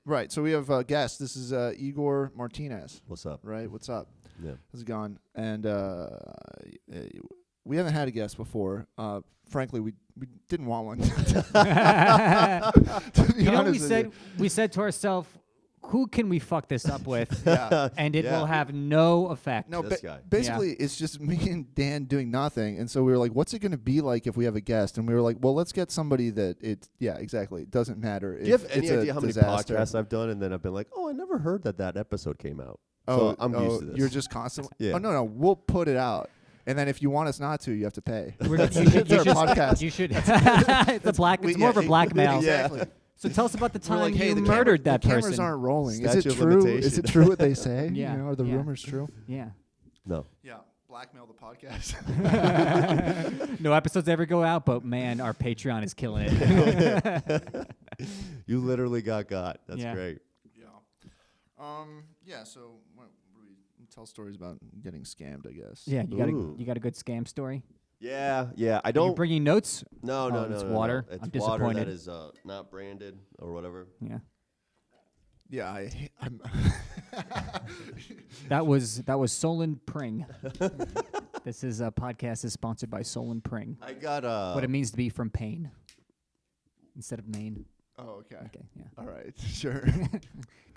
Right. So we have a guest. This is Igor Martinez. What's up? Right. What's up? Yeah. How's it going? And we haven't had a guest before. Frankly, we didn't want one. To be honest with we said to ourselves, who can we fuck this up with? Yeah. And it will have no effect. No, this guy. Basically, it's just me and Dan doing nothing. And so we were like, what's it going to be like if we have a guest? And we were like, well, let's get somebody that exactly. It doesn't matter. Do you have any idea how many podcasts I've done? And then I've been like, I never heard that episode came out. So I'm used to this. You're just constantly. Yeah. Oh, no. We'll put it out. And then if you want us not to, you have to pay. It's our podcast. You should. It's more of a blackmail. Exactly. So tell us about the time like, hey, you the murdered that the person. Cameras aren't rolling. Statute Is it of true? limitation. Is it true what they say? Yeah. Are the rumors true? Yeah. No. Yeah. Blackmail the podcast. No episodes ever go out, but man, our Patreon is killing it. You literally got. That's great. Yeah. Yeah. So what do we tell stories about getting scammed? I guess. Yeah. You got a good scam story. Yeah. I Are don't. you bringing notes? No. It's water. It's I'm water disappointed. that is not branded or whatever. Yeah. Yeah. I'm. That was Solon Pring. This is a podcast is sponsored by Solon Pring. I got what it means to be from Paine instead of Maine. Oh, okay. Okay, yeah. All right. Sure.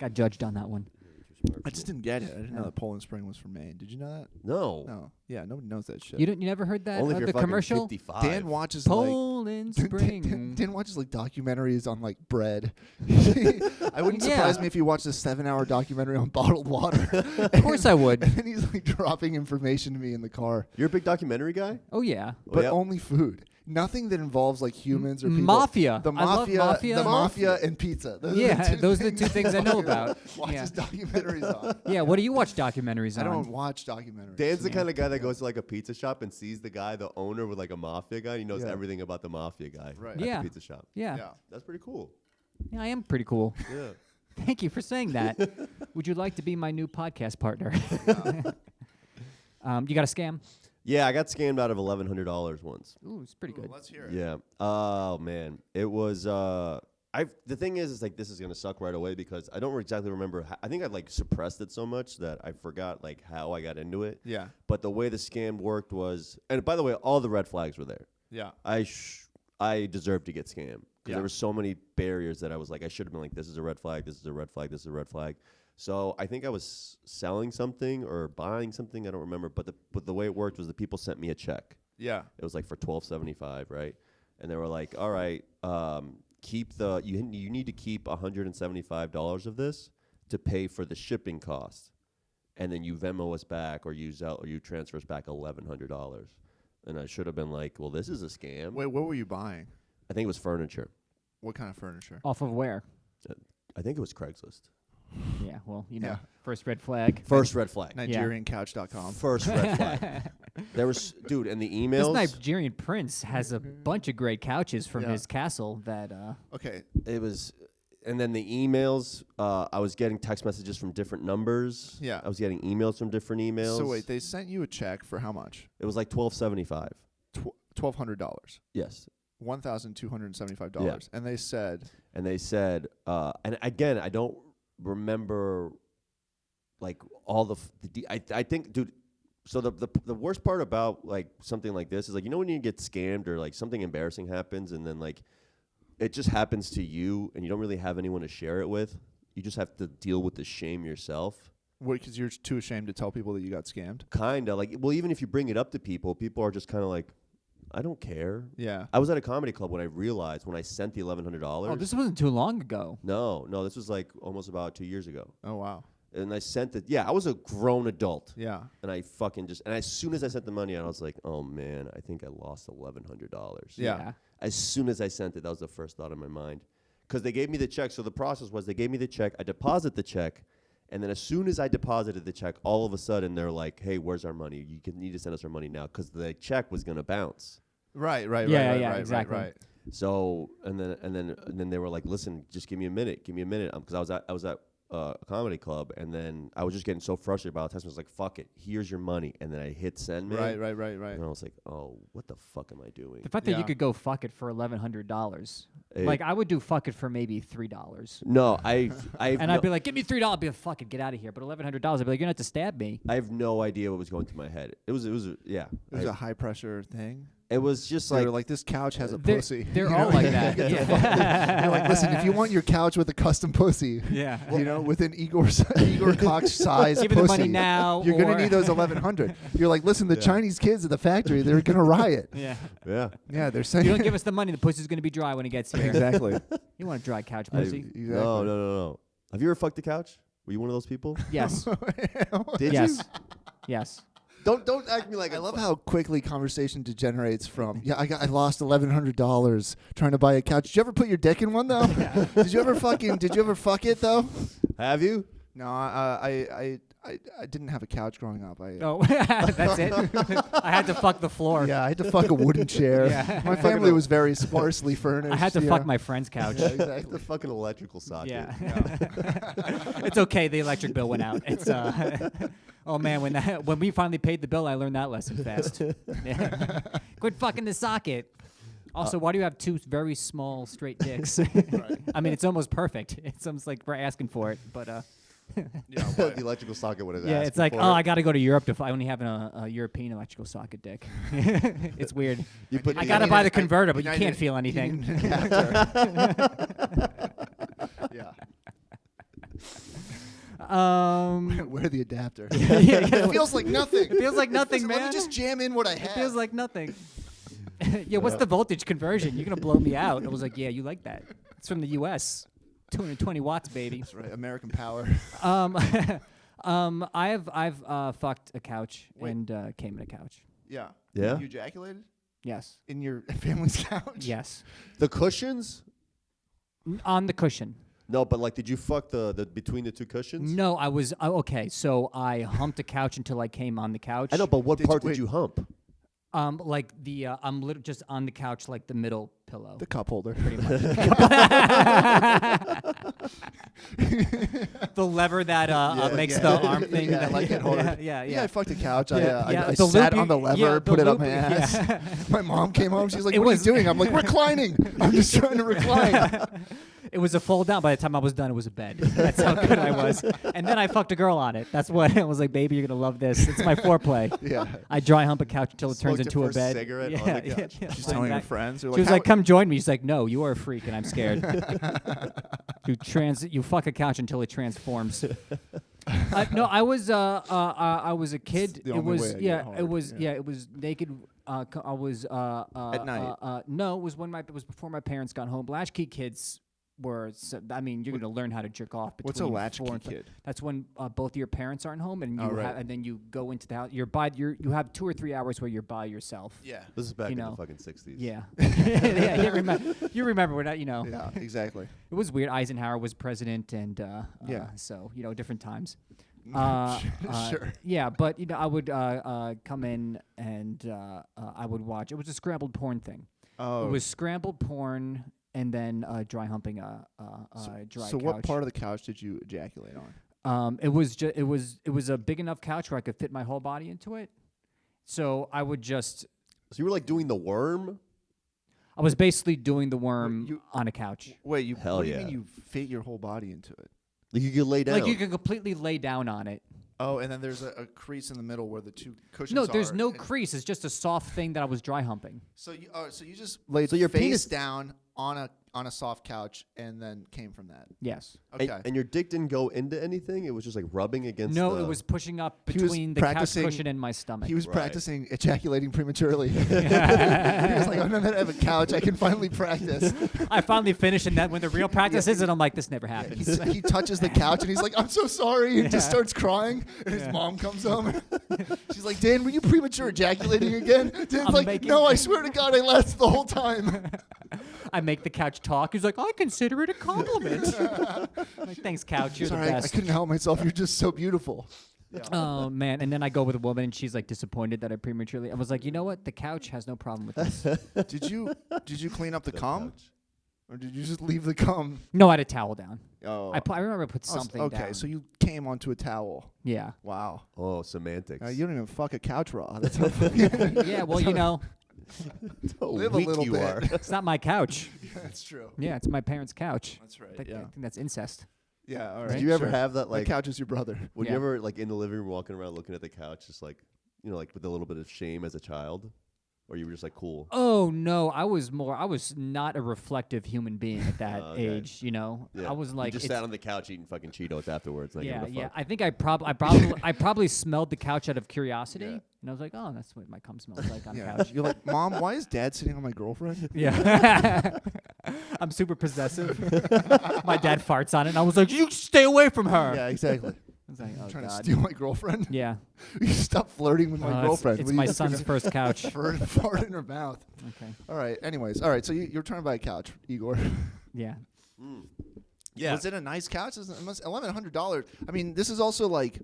Got judged on that one. I just didn't get it. I didn't know that Poland Spring was from Maine. Did you know that? No. No. Yeah. Nobody knows that shit. You never heard that Only if you're the fucking commercial? 55. Dan watches Poland Spring. Dan watches like documentaries on like bread. I wouldn't surprise me if you watched a 7-hour documentary on bottled water. Of course I would. And he's like dropping information to me in the car. You're a big documentary guy? Oh yeah. But only food. Nothing that involves like humans or people. Mafia. The I love mafia. The mafia and pizza. Those Those are the two things I know about. Watches documentaries on. Yeah, what do you watch documentaries on? I don't watch documentaries. Dan's the kind of guy that goes to like a pizza shop and sees the guy, the owner with like a mafia guy. He knows everything about the mafia guy at the pizza shop. Yeah. That's pretty cool. Yeah, I am pretty cool. Yeah. Thank you for saying that. Would you like to be my new podcast partner? You got a scam? Yeah, I got scammed out of $1,100 once. Ooh, it's pretty good. Let's hear it. Yeah. Oh man, it was. The thing is like this is gonna suck right away because I don't exactly remember. I think I like suppressed it so much that I forgot like how I got into it. Yeah. But the way the scam worked was, and by the way, all the red flags were there. Yeah. I deserved to get scammed because Yeah. there were so many barriers that I was like, I should have been like, this is a red flag, this is a red flag, this is a red flag. So I think I was selling something or buying something, I don't remember. But the way it worked was the people sent me a check. Yeah. It was like for $1,275, right? And they were like, all right, keep you need to keep $175 of this to pay for the shipping cost, and then you Venmo us back or you transfer us back $1,100. And I should have been like, well, this is a scam. Wait, what were you buying? I think it was furniture. What kind of furniture? Off of where? I think it was Craigslist. Yeah, well, you know, Yeah. first red flag. First red flag. NigerianCouch.com. First red flag. There was, dude, and the This emails. Nigerian prince has a bunch of great couches from Yeah. his castle that Okay. It was, and then the emails. I was getting text messages from different numbers. Yeah. I was getting emails from different emails. So wait, they sent you a check for how much? It was like $1,275. $1,200. Yes. $1,275. Yeah. And they said, and again, I don't remember like all I think, dude. So the worst part about like something like this is like, you know, when you get scammed or like something embarrassing happens and then like it just happens to you and you don't really have anyone to share it with. You just have to deal with the shame yourself. what, because you're too ashamed to tell people that you got scammed? Kind of like, well, even if you bring it up to people, people are just kind of like, I don't care. Yeah. I was at a comedy club when I realized when I sent the $1,100. oh, this wasn't too long ago. No, this was like almost about 2 years ago. Oh, wow. And I sent it. Yeah, I was a grown adult. Yeah. And I fucking and as soon as I sent the money out, I was like, oh man, I think I lost $1,100. Yeah. As soon as I sent it, that was the first thought in my mind. Because they gave me the check. So the process was they gave me the check. I deposit the check. And then as soon as I deposited the check, all of a sudden they're like, hey, where's our money? You need to send us our money now. Because the check was going to bounce. Right. Exactly. So and then they were like, listen, just give me a minute, because I a comedy club, and then I was just getting so frustrated about the test. I was like, "Fuck it, here's your money," and then I hit send, man. Right. And I was like, "Oh, what the fuck am I doing?" The fact that you could go fuck it for $1,100. Like I would do fuck it for maybe $3. No, I and I'd be like, "Give me $3." I'd be like, "Fuck it, get out of here." But $1,100, I'd be like, "You're gonna have to stab me." I have no idea what was going through my head. It was yeah. It was a high pressure thing. It was just They were like like, this couch has a pussy. They're You all know? like that. You're like, listen, if you want your couch with a custom pussy, Yeah. you know, within Igor Koch's size Give me pussy, the money now. you're gonna or- need those 1,100. You're like, listen, the Yeah. Chinese kids at the factory, they're gonna riot. Yeah. yeah. Yeah, they're saying. You don't give us the money, the pussy's gonna be dry when it gets here. Exactly. You want a dry couch I- pussy? Exactly. No. Have you ever fucked a couch? Were you one of those people? Yes. Did yes. you? Yes. Don't act me like I love how quickly conversation degenerates from I lost $1,100 trying to buy a couch. Did you ever put your dick in one though? Did you ever fuck it though? Have you? No, I didn't have a couch growing up. Oh, that's it. I had to fuck the floor. Yeah, I had to fuck a wooden chair. Yeah. My family was very sparsely furnished. I had to yeah. fuck my friend's couch. Yeah, The exactly. fucking electrical socket. Yeah. It's okay. The electric bill went out. It's oh man, when we finally paid the bill, I learned that lesson fast. Yeah. Quit fucking the socket. Also, why do you have two very small straight dicks? I mean, it's almost perfect. It's almost like we're asking for it, but The electrical socket would have yeah, it's like, oh, I got to go to Europe to. I only have a European electrical socket dick. It's weird. You put I the- got to buy the converter, but I you need can't an- feel you anything. need an adapter. Yeah. Where the adapter? Yeah. It feels like nothing. It feels like nothing, Let man. me just jam in what I It have. feels like nothing. Yeah, what's the voltage conversion? You're gonna blow me out. I was like, yeah, you like that? It's from the U.S. 220 watts, baby. That's right. American Power. I've fucked a couch and came in a couch. Yeah. Yeah? You ejaculated Yes. in your family's couch? Yes. The cushions? On the cushion. No, but like, did you fuck the between the two cushions? No, I was okay. So I humped a couch until I came on the couch. I know, but what Did part you- did you hump? Like the I'm just on the couch, like the middle pillow. The cup holder. Pretty much. The lever that makes the arm thing. Yeah, that- like it holder. Yeah. Yeah, I fucked a couch. Yeah, I the sat loop on the you- lever, yeah, the put it up loop- my ass. yeah. My mom came home. She's like, It what are you was- doing? I'm like, reclining. I'm just trying to recline. It was a fold down. By the time I was done, it was a bed. That's how good I was. And then I fucked a girl on it. That's what I was like, baby, you're gonna love this. It's my foreplay. Yeah. I dry hump a couch until it turns Smoked her into a first bed. cigarette on the couch. She's telling her Exactly. friends. They're She was "How- like, "Come join me." She's like, "No, you are a freak, and I'm scared." You fuck a couch until it transforms. No, I was a kid. the It only was way I get yeah. hard, It was yeah. yeah. It was naked. I was At night? No, it was it was before my parents got home. Latchkey kids were. I mean, you're gonna learn how to jerk off. What's a between latchkey 4 and 5. kid? That's when both of your parents aren't home, and you right. and then you go into the house. You have 2 or 3 hours where you're by yourself. Yeah. This is back You in know. the fucking 60s. Yeah, yeah. You remember when Yeah, exactly. it was weird. Eisenhower was president, and Yeah. so different times. Sure. Yeah, but I would come in and I would watch. It was a scrambled porn thing. Oh. It was scrambled porn and then dry humping a dry So couch. what part of the couch did you ejaculate on? It was a big enough couch where I could fit my whole body into it. So I would just. So you were like doing the worm? I was basically doing the worm you- on a couch. Wait, you Hell what do you yeah. mean you fit your whole body into it? Like you could lay down. Like you can completely lay down on it. Oh, and then there's a crease in the middle where the two cushions No, are. there's no and- crease. It's just a soft thing that I was dry humping. So you just laid So your face penis- down on a soft couch and then came from that. Yes. Okay. And your dick didn't go into anything? It was just like rubbing against No, the... it was pushing up He was between the couch practicing- cushion and my stomach. He was Right. practicing ejaculating prematurely. He was like, "Oh, now that I have a couch, I can finally practice." I finally finished, and then when the real practice is, and I'm like, this never happens. He touches the couch and he's like, "I'm so sorry," and just Yeah. starts crying. And his Yeah. mom comes home. She's like, "Dan, were you premature ejaculating again?" Dan's I'm like, making- "No, I swear to God, I lasted the whole time." I make the couch talk. He's like, I consider it a compliment. I'm like, thanks, couch. You're Sorry, the I best. couldn't help myself. You're just so beautiful. Oh man! And then I go with a woman, and she's like disappointed that I prematurely. I was like, you know what? The couch has no problem with this. Did you clean up the cum? Or did you just leave the cum? No, I had a towel down. Oh. I remember I put something okay, down. so you came onto a towel. Yeah. Wow. Oh, semantics. You don't even fuck a couch raw. That's how fucking Yeah, well, you know, live a little you bit. are. it's not my couch. That's true. Yeah, it's my parents' couch. That's right. I think that's incest. Yeah, all right. Did you ever sure. have that, like, the couch is your brother. when Yeah. you ever, like, in the living room walking around looking at the couch, just like, you know, like with a little bit of shame as a child? Or you were just like, cool? Oh no, I was not a reflective human being at that Okay. age. You know, Yeah. I was like, you just sat on the couch eating fucking Cheetos afterwards. Like, yeah, what the yeah. fuck? I think I probably smelled the couch out of curiosity, Yeah. and I was like, oh, that's what my cum smells like on Yeah. couch. You're like, Mom, why is Dad sitting on my girlfriend? Yeah. I'm super possessive. My dad farts on it, and I was like, you stay away from her. Yeah, exactly. I was like, oh Trying to god. steal my girlfriend? Yeah. You stop flirting with my girlfriend. It's What are my you son's first couch. fart in her mouth. Okay. All right. Anyways, all right. So you're trying to buy a couch, Igor. Yeah. Yeah. Was it a nice couch? $1,100. I mean, this is also like,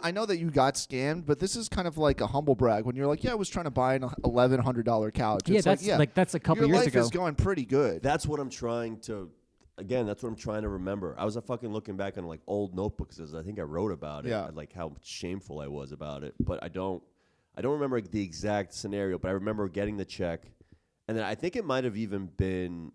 I know that you got scammed, but this is kind of like a humble brag when you're like, yeah, I was trying to buy an $1,100 couch. Yeah, It's that's a couple your years life ago. is going pretty good. That's what I'm trying to. Again, that's what I'm trying to remember. I was fucking looking back on like old notebooks, as I think I wrote about it, Yeah. like how shameful I was about it. But I don't remember the exact scenario. But I remember getting the check, and then I think it might have even been.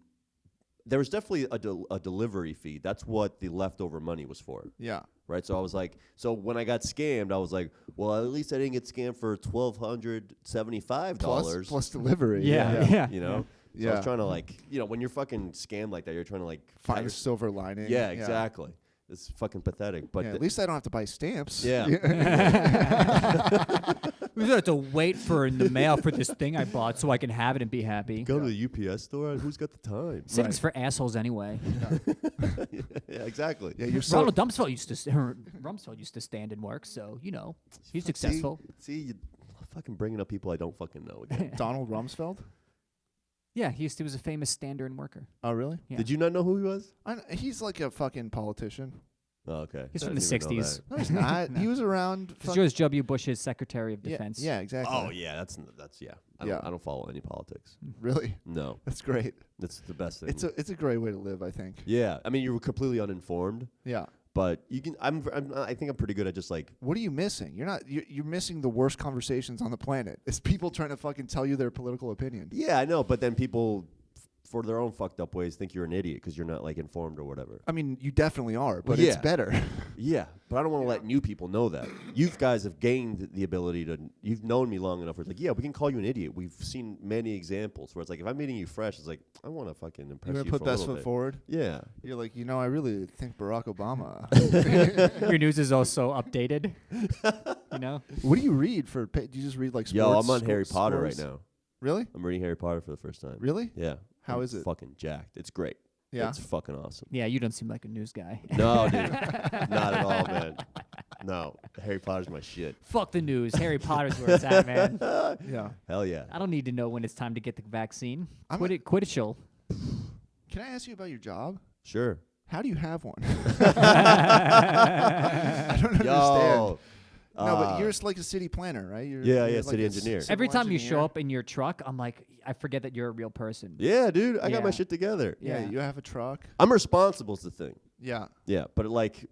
There was definitely a delivery fee. That's what the leftover money was for. Yeah. Right, so I was like, so when I got scammed, I was like, well, at least I didn't get scammed for $1,275 Plus delivery. Yeah. You know, so I Yeah. was trying to like, you know, when you're fucking scammed like that, you're trying to like Find a silver lining. Yeah, exactly. It's fucking pathetic, but Yeah, at least I don't have to buy stamps. Yeah. We have to wait for in the mail for this thing I bought so I can have it and be happy. go to the UPS store. Who's got the time? Things for assholes anyway. Yeah, exactly. Yeah, you're so Ronald Rumsfeld used to stand and work, so you know he's successful. See, you fucking bringing up people I don't fucking know again. Donald Rumsfeld. Yeah, he was a famous stander and worker. Oh, really? Yeah. Did you not know who he was? He's like a fucking politician. Oh, okay. He's I from the didn't even know 60s. that. No, he's not. No. He was around. He's George W. Bush's Secretary of Yeah, Defense. yeah, exactly. Oh yeah, that's yeah. I don't follow any politics. Really? No, That's great. that's the best thing. It's a great way to live, I think. Yeah, I mean you were completely uninformed, Yeah. but you can. I think I'm pretty good at just like. What are you missing? You're missing the worst conversations on the planet. It's people trying to fucking tell you their political opinion. Yeah, I know, but then people, for their own fucked up ways, think you're an idiot because you're not like informed or whatever. I mean, you definitely are, but Yeah. it's better. Yeah, but I don't want to let new people know that. You guys have gained the ability to. You've known me long enough where it's like, yeah, we can call you an idiot. We've seen many examples where it's like, if I'm meeting you fresh, it's like, I want to fucking impress You're you gonna for put a best little foot bit. forward. Yeah. You're like, I really think Barack Obama. Your news is also updated. You know? What do you read for? Do you just read like sports? Yo, I'm on Harry Potter right scores? now. Really? I'm reading Harry Potter for the first time. Really? Yeah. How I'm is it? Fucking jacked. It's great. Yeah. It's fucking awesome. Yeah, you don't seem like a news guy. No, dude. Not at all, man. No. Harry Potter's my shit. Fuck the news. Harry Potter's where it's at, man. Yeah. Hell yeah. I don't need to know when it's time to get the vaccine. I'm Quidditch'll. Can I ask you about your job? Sure. How do you have one? I don't understand. Yo. No, but you're like a city planner, right? Yeah, you're city a engineer. civil Every time you engineer. show up in your truck, I'm like, I forget that you're a real person. Yeah, dude. I got my Yeah. shit together. Yeah, Yeah. you have a truck. I'm responsible is the thing. Yeah. Yeah, but like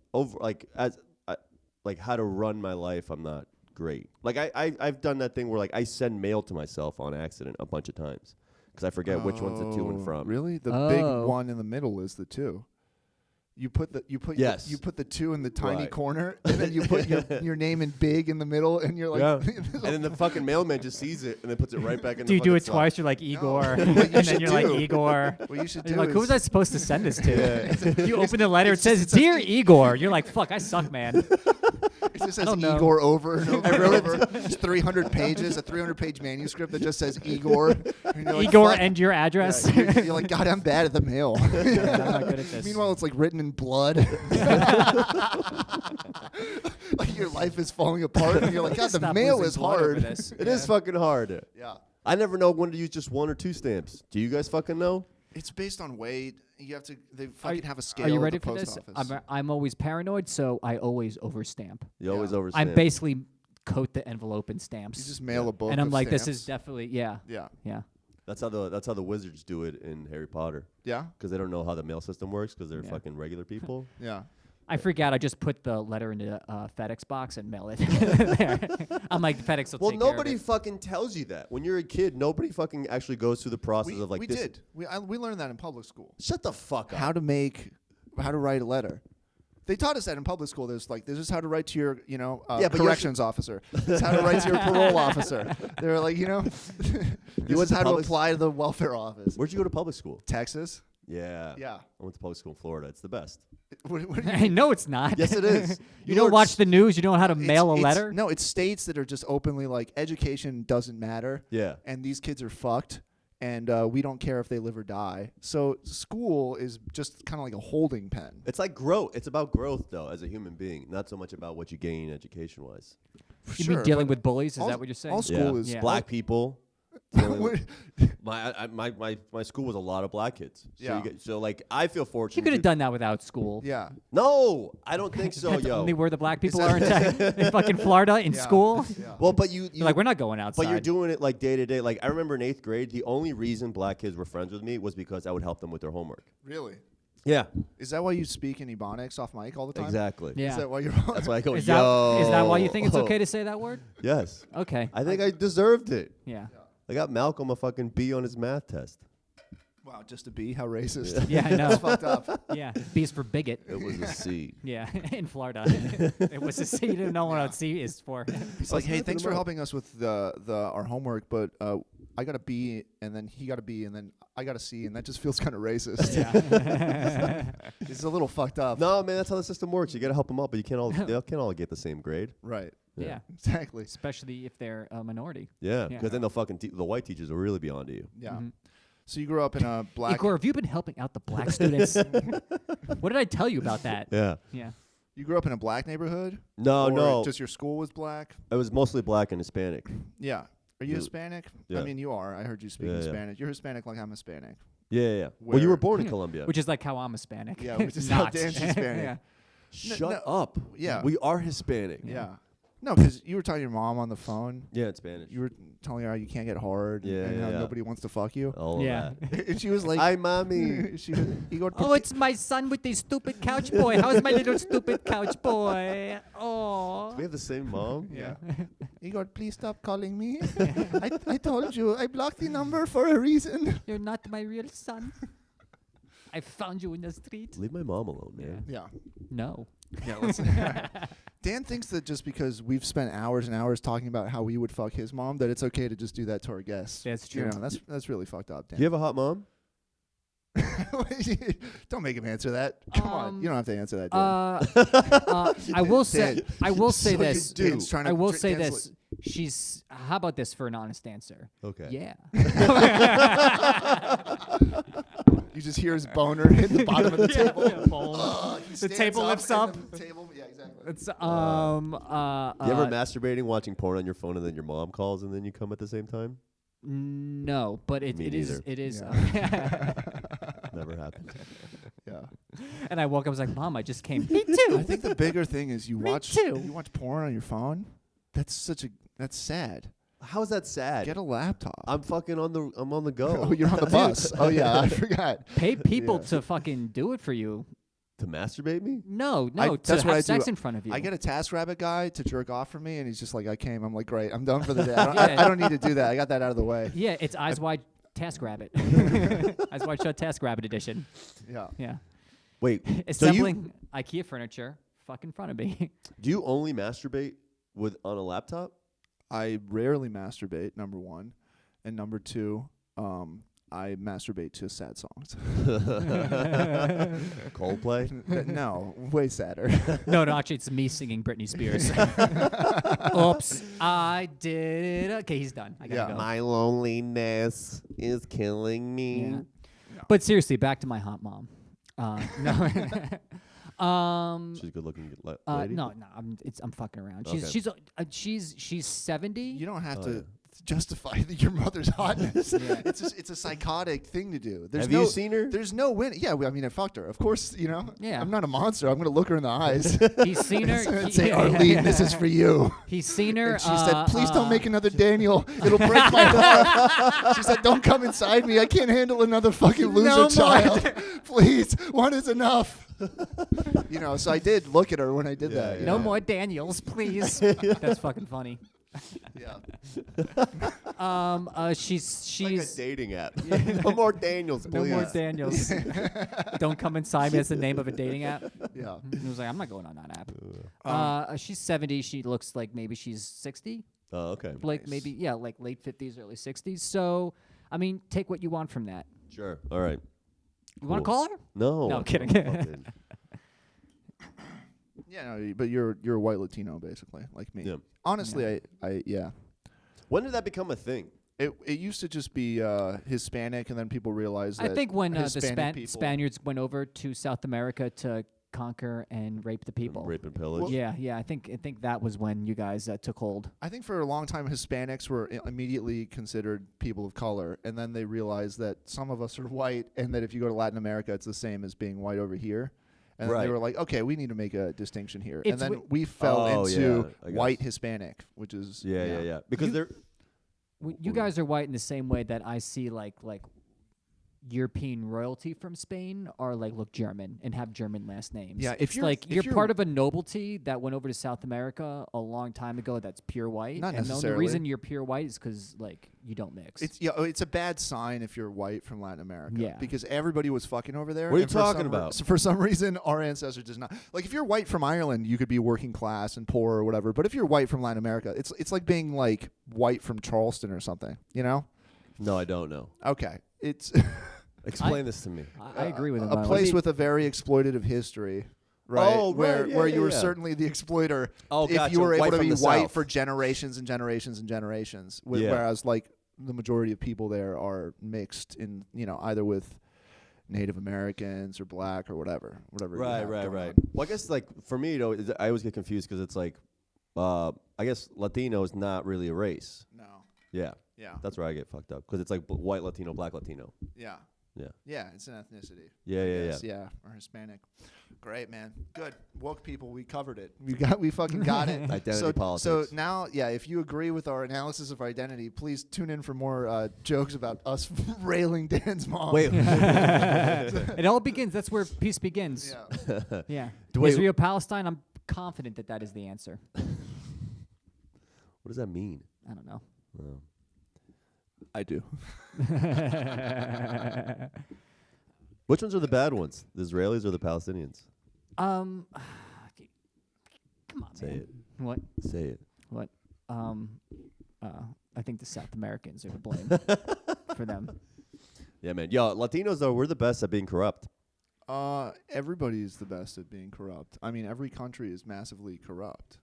like how to run my life, I'm not great. Like I've done that thing where like I send mail to myself on accident a bunch of times because I forget which one's the to and from. Really? The big Oh. one in the middle is the two. You put Yes. you put the two in the tiny Right. corner, and then you put your name in big in the middle, and you're like, Yeah. And then the fucking mailman just sees it and then puts it right back in Do the you do fucking it slot. twice? You're like Igor, What and you then should you're like do- Igor. What you should And do you're like, who was is I supposed to send this to? You open the letter, it says, "Dear Igor." You're like, "Fuck, I suck, man." it just says don't know. Igor over and over and over. It's 300 pages, a 300-page manuscript that just says Igor. And you're like, Igor fuck. and your address. Yeah, you're like, God, I'm bad at the mail. I'm not good at this. Meanwhile, it's like written in blood. Like your life is falling apart, and you're like, God, the Stop mail losing is blood over hard. this. It is fucking hard. Yeah. I never know when to use just 1 or 2 stamps. Do you guys fucking know? It's based on weight. You have to. They fucking have a scale. Are you at ready the for post this? office. I'm always paranoid, so I always overstamp. You always Yeah. overstamp. I basically coat the envelope in stamps. You just mail a book. and I'm of like, this stamps. is definitely, yeah. Yeah. Yeah. That's how the wizards do it in Harry Potter. Yeah. Because they don't know how the mail system works because they're fucking regular people. Yeah. I freak out. I just put the letter into a FedEx box and mail it there. I'm like, FedEx will Well, take care of nobody it. fucking tells you that. When you're a kid, nobody fucking actually goes through the process of like we this. did. We learned that in public school. Shut the fuck up. How to write a letter. They taught us that in public school. This is how to write to your, but corrections officer. This is how to write to your parole officer. They were like, this is how to apply to the welfare office. Where'd you go to public school? Texas. Yeah. Yeah. I went to public school in Florida. It's the best. What do you Hey, no, it's not. Yes, it is. You don't watch the news. You don't know how to mail a it's- letter. No, it's states that are just openly like education doesn't matter. Yeah. And these kids are fucked. And we don't care if they live or die. So school is just kind of like a holding pen. It's like growth. It's about growth, though, as a human being, not so much about what you gain education-wise. You mean dealing with bullies? Is that what you're saying? All school is Yeah. Black people. What- My school was a lot of black kids. So Yeah. so like I feel fortunate. You could have done that without school. yeah. No, I don't think so, That's yo. only where the black people are in fucking Florida in Yeah. school. Yeah. Well, but you You're like, we're not going outside. but you're doing it like day to day. Like I remember in 8th grade, the only reason black kids were friends with me was because I would help them with their homework. Really? Yeah, Is that why you speak in Ebonics off mic all the time? exactly. Yeah. Is that why you're That's why I go, Is yo. that why you think it's okay to say that word? Yes. Okay. I think I deserved it. Yeah. I got Malcolm a fucking B on his math test. Wow, just a B? How racist. Yeah, I know. That's fucked up. Yeah. B is for bigot. It was a C. Yeah. In Florida. It was a C. You didn't know what C is for. He's like, hey, hyping thanks him for up. helping us with our homework, but I got a B, and then he got a B, and then I got a C, and that just feels kind of racist. Yeah. It's a little fucked up. No, man, that's how the system works. You got to help them out, but they can't all get the same grade. Right. Yeah. Exactly. Especially if they're a minority. Yeah, Yeah. because then they'll fucking the white teachers will really be onto you. Yeah. Mhm. So you grew up in a black. Igor, have you been helping out the black students? What did I tell you about that? Yeah. Yeah. You grew up in a black neighborhood? No, Or no. Just your school was black? It was mostly black and Hispanic. Yeah. Are you Yeah. Hispanic? Yeah. I mean, you are. I heard you speak Yeah, yeah. Hispanic. You're Hispanic like I'm Hispanic. Yeah. Well, you were Where- born in Colombia. Which is like how I'm Hispanic. Yeah, which is how Not. Dan's Hispanic. Yeah. Shut up. Yeah. We are Hispanic. Yeah. No, because you were telling your mom on the phone. Yeah, it's Spanish. You were telling her how you can't get hard. Yeah, and how yeah. nobody wants to fuck you. All Yeah. of that. And she was like, Hi, mommy. she was, Igor, Oh, it's my son with the stupid couch boy. How's my little stupid couch boy? Oh. We have the same mom. Yeah. Igor, please stop calling me. I told you, I blocked the number for a reason. You're not my real son. I found you in the street. Leave my mom alone, man. Yeah. No. Yeah. Let's Dan thinks that just because we've spent hours and hours talking about how we would fuck his mom, that it's okay to just do that to our guests. That's You true. know, that's really fucked up, Do Dan. you have a hot mom? Don't make him answer that. Come on, you don't have to answer that. Dan. I will say. Dan, I will say so you this. do. Dan's trying to I will tr- say Dan's this. She's. How about this for an honest answer? Okay. Yeah. You just hear his boner hit the bottom of the table. He The stands table lifts and up. the table, yeah, exactly. It's You ever masturbating, watching porn on your phone, and then your mom calls, and then you come at the same time? no, but Me it is. neither. It is. Never happened. Yeah. And I woke up. I was like, Mom, I just came. Me too. I think the bigger thing is you Me watch too. porn on your phone. That's sad. How is that sad? Get a laptop. I'm on the go. Oh, you're on the bus. Oh yeah, I forgot. Pay people Yeah. to fucking do it for you. To masturbate me? No, to that's what I have sex do. in front of you. I get a TaskRabbit guy to jerk off for me, and he's just like, I came. I'm like, great, I'm done for the day. Yeah. I don't need to do that. I got that out of the way. Yeah, it's Eyes Wide TaskRabbit. Eyes Wide Shut TaskRabbit edition. Yeah. Yeah. Wait. So you Assembling IKEA furniture fuck in front of me. do you only masturbate on a laptop? I rarely masturbate. Number one, and number two, I masturbate to sad songs. Coldplay? No, way sadder. No, actually, it's me singing Britney Spears. Oops, I did it. Okay, he's done. I gotta Yeah. go. My loneliness is killing me. Yeah. But seriously, back to my hot mom. No. She's a good-looking lady. No, I'm fucking around. Okay. She's 70. You don't have to justify your mother's hotness. It's a psychotic thing to do. Have you seen her? There's no win. Yeah, I mean, I fucked her. Of course, Yeah. I'm not a monster. I'm gonna look her in the eyes He's seen her. and say, Arlene, this is for you. He's seen her. And she said, please don't make another Daniel. It'll break my heart. She said, don't come inside me. I can't handle another fucking loser child. Please, one is enough. So I did look at her when I did that. No more Daniels, please. That's fucking funny. Yeah. She's like a dating app. No more Daniels, please. no more Daniels. Don't come inside me. That's the name of a dating app. Yeah. And he was like, I'm not going on that app. She's 70. She looks like maybe she's 60. Oh, okay. Like maybe like late 50s, early 60s. So, I mean, take what you want from that. Sure. All right. You want to call her? No. No, I'm kidding. Yeah, no, but you're a white Latino basically, like me. Yeah. Honestly, I When did that become a thing? It used to just be Hispanic, and then people realized that I think when the Hispanic people, Spaniards went over to South America to conquer and rape the people. Rape and pillage. Yeah. I think that was when you guys took hold. I think for a long time Hispanics were immediately considered people of color, and then they realized that some of us are white, and that if you go to Latin America, it's the same as being white over here. And then they were like, okay, we need to make a distinction here. It's and then we fell into I guess. white Hispanic, which is Yeah. Because they're You guys are white in the same way that I see like European royalty from Spain are look German and have German last names. Yeah, it's you're part of a nobility that went over to South America a long time ago that's pure white. Not and necessarily. the reason you're pure white is because you don't mix. It's a bad sign if you're white from Latin America. Yeah. Because everybody was fucking over there. What are you and for talking some about? For some reason, our ancestors does not. Like, if you're white from Ireland, you could be working class and poor or whatever. But if you're white from Latin America, it's like being like white from Charleston or something. No, I don't know. Okay. It's Explain this to me. I agree with him. a place with a very exploitative history. Right, Oh, where right, where you were yeah. certainly the exploiter Oh, if gotcha. you were able White to from be the white South. for generations and generations and generations. Yeah. Whereas like the majority of people there are mixed in, either with Native Americans or black or whatever. You Right. have going on. Well, I guess for me, I always get confused because it's like, I guess Latino is not really a race. No. Yeah, Yeah. that's where I get fucked up because it's like white Latino, black Latino. Yeah. Yeah. Yeah, it's an ethnicity. Yeah, I yeah, guess. Yeah, or Hispanic. Great, man. Good. Woke people, we covered it. We fucking got it. Identity politics. So now, if you agree with our analysis of identity, please tune in for more jokes about us railing Dan's mom. Wait. It all begins. That's where peace begins. Yeah. Yeah. Wait. Israel Palestine. I'm confident that is the answer. What does that mean? I don't know. Oh. I do. Which ones are the bad ones? The Israelis or the Palestinians? Come on, Say man. it. What? Say it. What? I think the South Americans are to blame for them. Yeah, man. Yo, Latinos though, we're the best at being corrupt. Everybody's the best at being corrupt. I mean, every country is massively corrupt.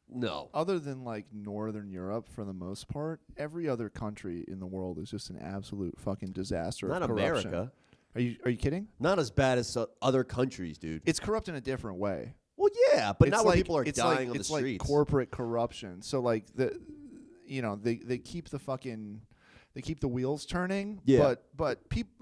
No. Other than like Northern Europe, for the most part, every other country in the world is just an absolute fucking disaster. Not of corruption. America. Are you kidding? Not as bad as other countries, dude. It's corrupt in a different way. Well, yeah, but It's not where like- people are it's dying on it's the streets. like corporate corruption. So like they keep they keep the wheels turning. Yeah. But people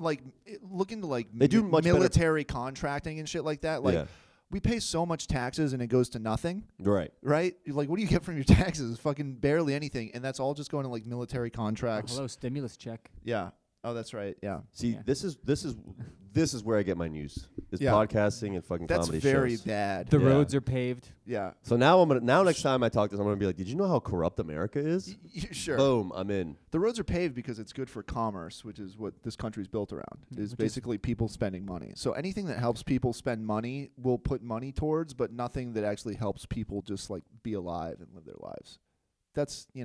look into like They do much better- military contracting and shit like that. Like Yeah. we pay so much taxes and it goes to nothing. Right. Right? Like, what do you get from your taxes? Fucking barely anything, and that's all just going to like military contracts. Hello, stimulus check. Yeah. Oh, that's right. Yeah. See, Yeah. this is where I get my news. Is Yeah. podcasting and fucking That's comedy very shows. bad. The Yeah. roads are paved. Yeah. So now next time I talk to someone, I'm gonna be like, did you know how corrupt America is? Sure. Boom, I'm in. The roads are paved because it's good for commerce, which is what this country's built around. Is which is- basically people spending money. So anything that helps people spend money, we'll put money towards, but nothing that actually helps people just like be alive and live their lives. That's you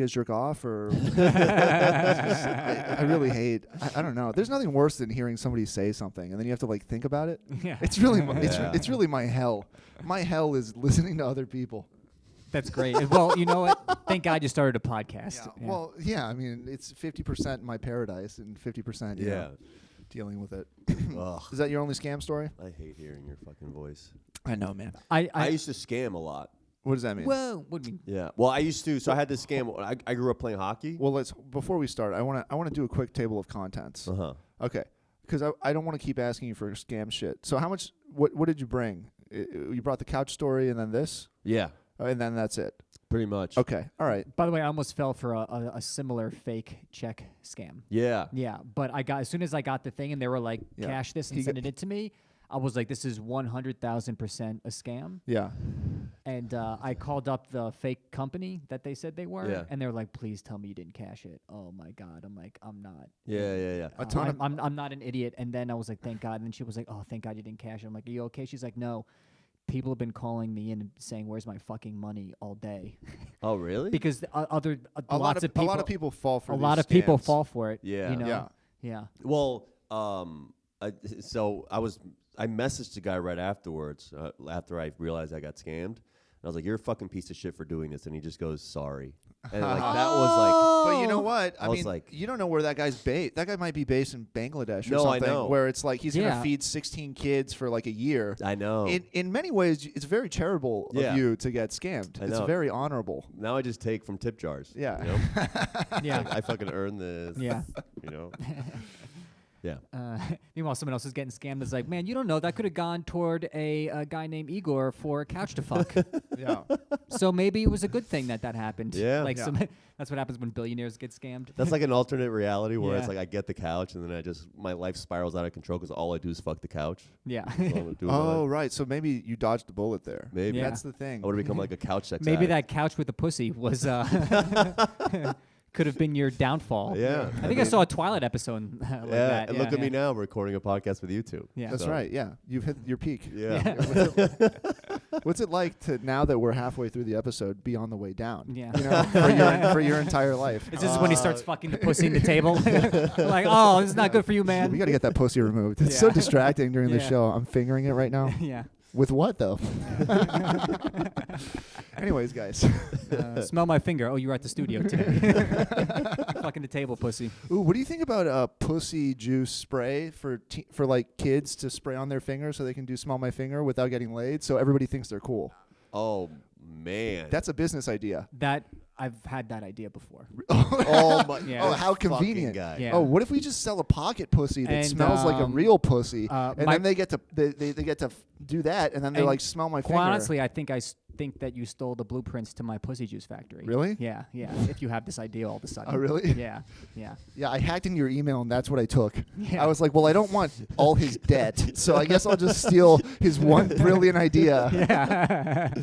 guys jerk off or I really hate. I don't know. There's nothing worse than hearing somebody say something and then you have to like think about it. Yeah. It's really Yeah. it's really my hell. My hell is listening to other people. That's great. Well, you know what? Thank God you started a podcast. Yeah. Well, yeah. I mean, it's 50% my paradise and 50% dealing with it. Ugh, Is that your only scam story? I hate hearing your fucking voice. I know, man. I used to scam a lot. What does that mean? Whoa. What do you mean? Yeah. Well, I used to. So I had this scam. I grew up playing hockey. Well, before we start, I want to do a quick table of contents. Uh-huh. Okay. Because I don't want to keep asking you for scam shit. So how much? What did you bring? You brought the couch story and then this, Yeah. and then that's it. Pretty much. Okay. All right. By the way, I almost fell for a similar fake check scam. Yeah. Yeah, but as soon as I got the thing and they were like, Yeah. cash this and send it to me, I was like, this is 100,000% a scam. Yeah. And I called up the fake company that they said they were, Yeah. and they were like, please tell me you didn't cash it. Oh my God. I'm like, I'm not. Yeah. A ton of I'm not an idiot. And then I was like, thank God. And then she was like, oh, thank God you didn't cash it. I'm like, are you okay? She's like, no. People have been calling me in and saying, where's my fucking money all day? Oh, really? Because a lot of people fall for a these lot of people scams. fall for it. Yeah. You know? Yeah. Yeah. Well, so I messaged the guy right afterwards, after I realized I got scammed. And I was like, you're a fucking piece of shit for doing this. And he just goes, sorry. And like that was But you know what? I was mean, like- you don't know where that guy's based. That guy might be based in Bangladesh or No, I something, know. where it's like he's going Yeah. to feed 16 kids for like a year. like, I know. In many ways, it's very charitable Yeah. of you to get scammed. I It's know. very honorable. Now I just take from tip jars. Yeah. You know? Yeah. Like, I fucking earned this. Yeah. You know? Yeah. Meanwhile, someone else is getting scammed. That's like, man, you don't know. That could have gone toward a guy named Igor for a couch to fuck. Yeah. So maybe it was a good thing that happened. Yeah. Like Yeah. that's what happens when billionaires get scammed. That's like an alternate reality where Yeah. it's like I get the couch and then my life spirals out of control because all I do is fuck the couch. Yeah. That's all I'm gonna do with my Oh, life. right. So maybe you dodged the bullet there. Maybe. Yeah. That's the thing. I would have become like a couch sex Maybe addict. that couch with the pussy was could have been your downfall. Yeah. I think I saw a Twilight episode like Yeah, that. and Yeah, look at yeah. me now. We're recording a podcast with YouTube. Yeah. That's So- right. Yeah. You've hit your peak. Yeah. What's it like to, now that we're halfway through the episode, be on the way down? Yeah. You know, for your entire life. This is when he starts fucking the pussy in the table. Like, oh, this is not good for you, man. We got to get that pussy removed. It's so Yeah. distracting during the Yeah. show. I'm fingering it right now. Yeah. With what, though? Anyways, guys. Smell my finger. Oh, you were at the studio today. Fucking the table, pussy. Ooh, what do you think about pussy juice spray for like kids to spray on their finger so they can do smell my finger without getting laid? So everybody thinks they're cool. Oh man. That's a business idea. That I've had that idea before. oh my. Yeah. Oh, how fucking convenient. guy. Yeah. Oh, what if we just sell a pocket pussy that And, smells like a real pussy, and my- then they get to they get to do that, and then they're And like, smell my Quite finger. honestly, I think think that you stole the blueprints to my pussy juice factory. Really? Yeah, yeah. If you have this idea all of a sudden. Oh, really? Yeah, yeah. Yeah, I hacked into your email, and that's what I took. Yeah. I was like, well, I don't want all his debt, so I guess I'll just steal his one brilliant idea. Yeah.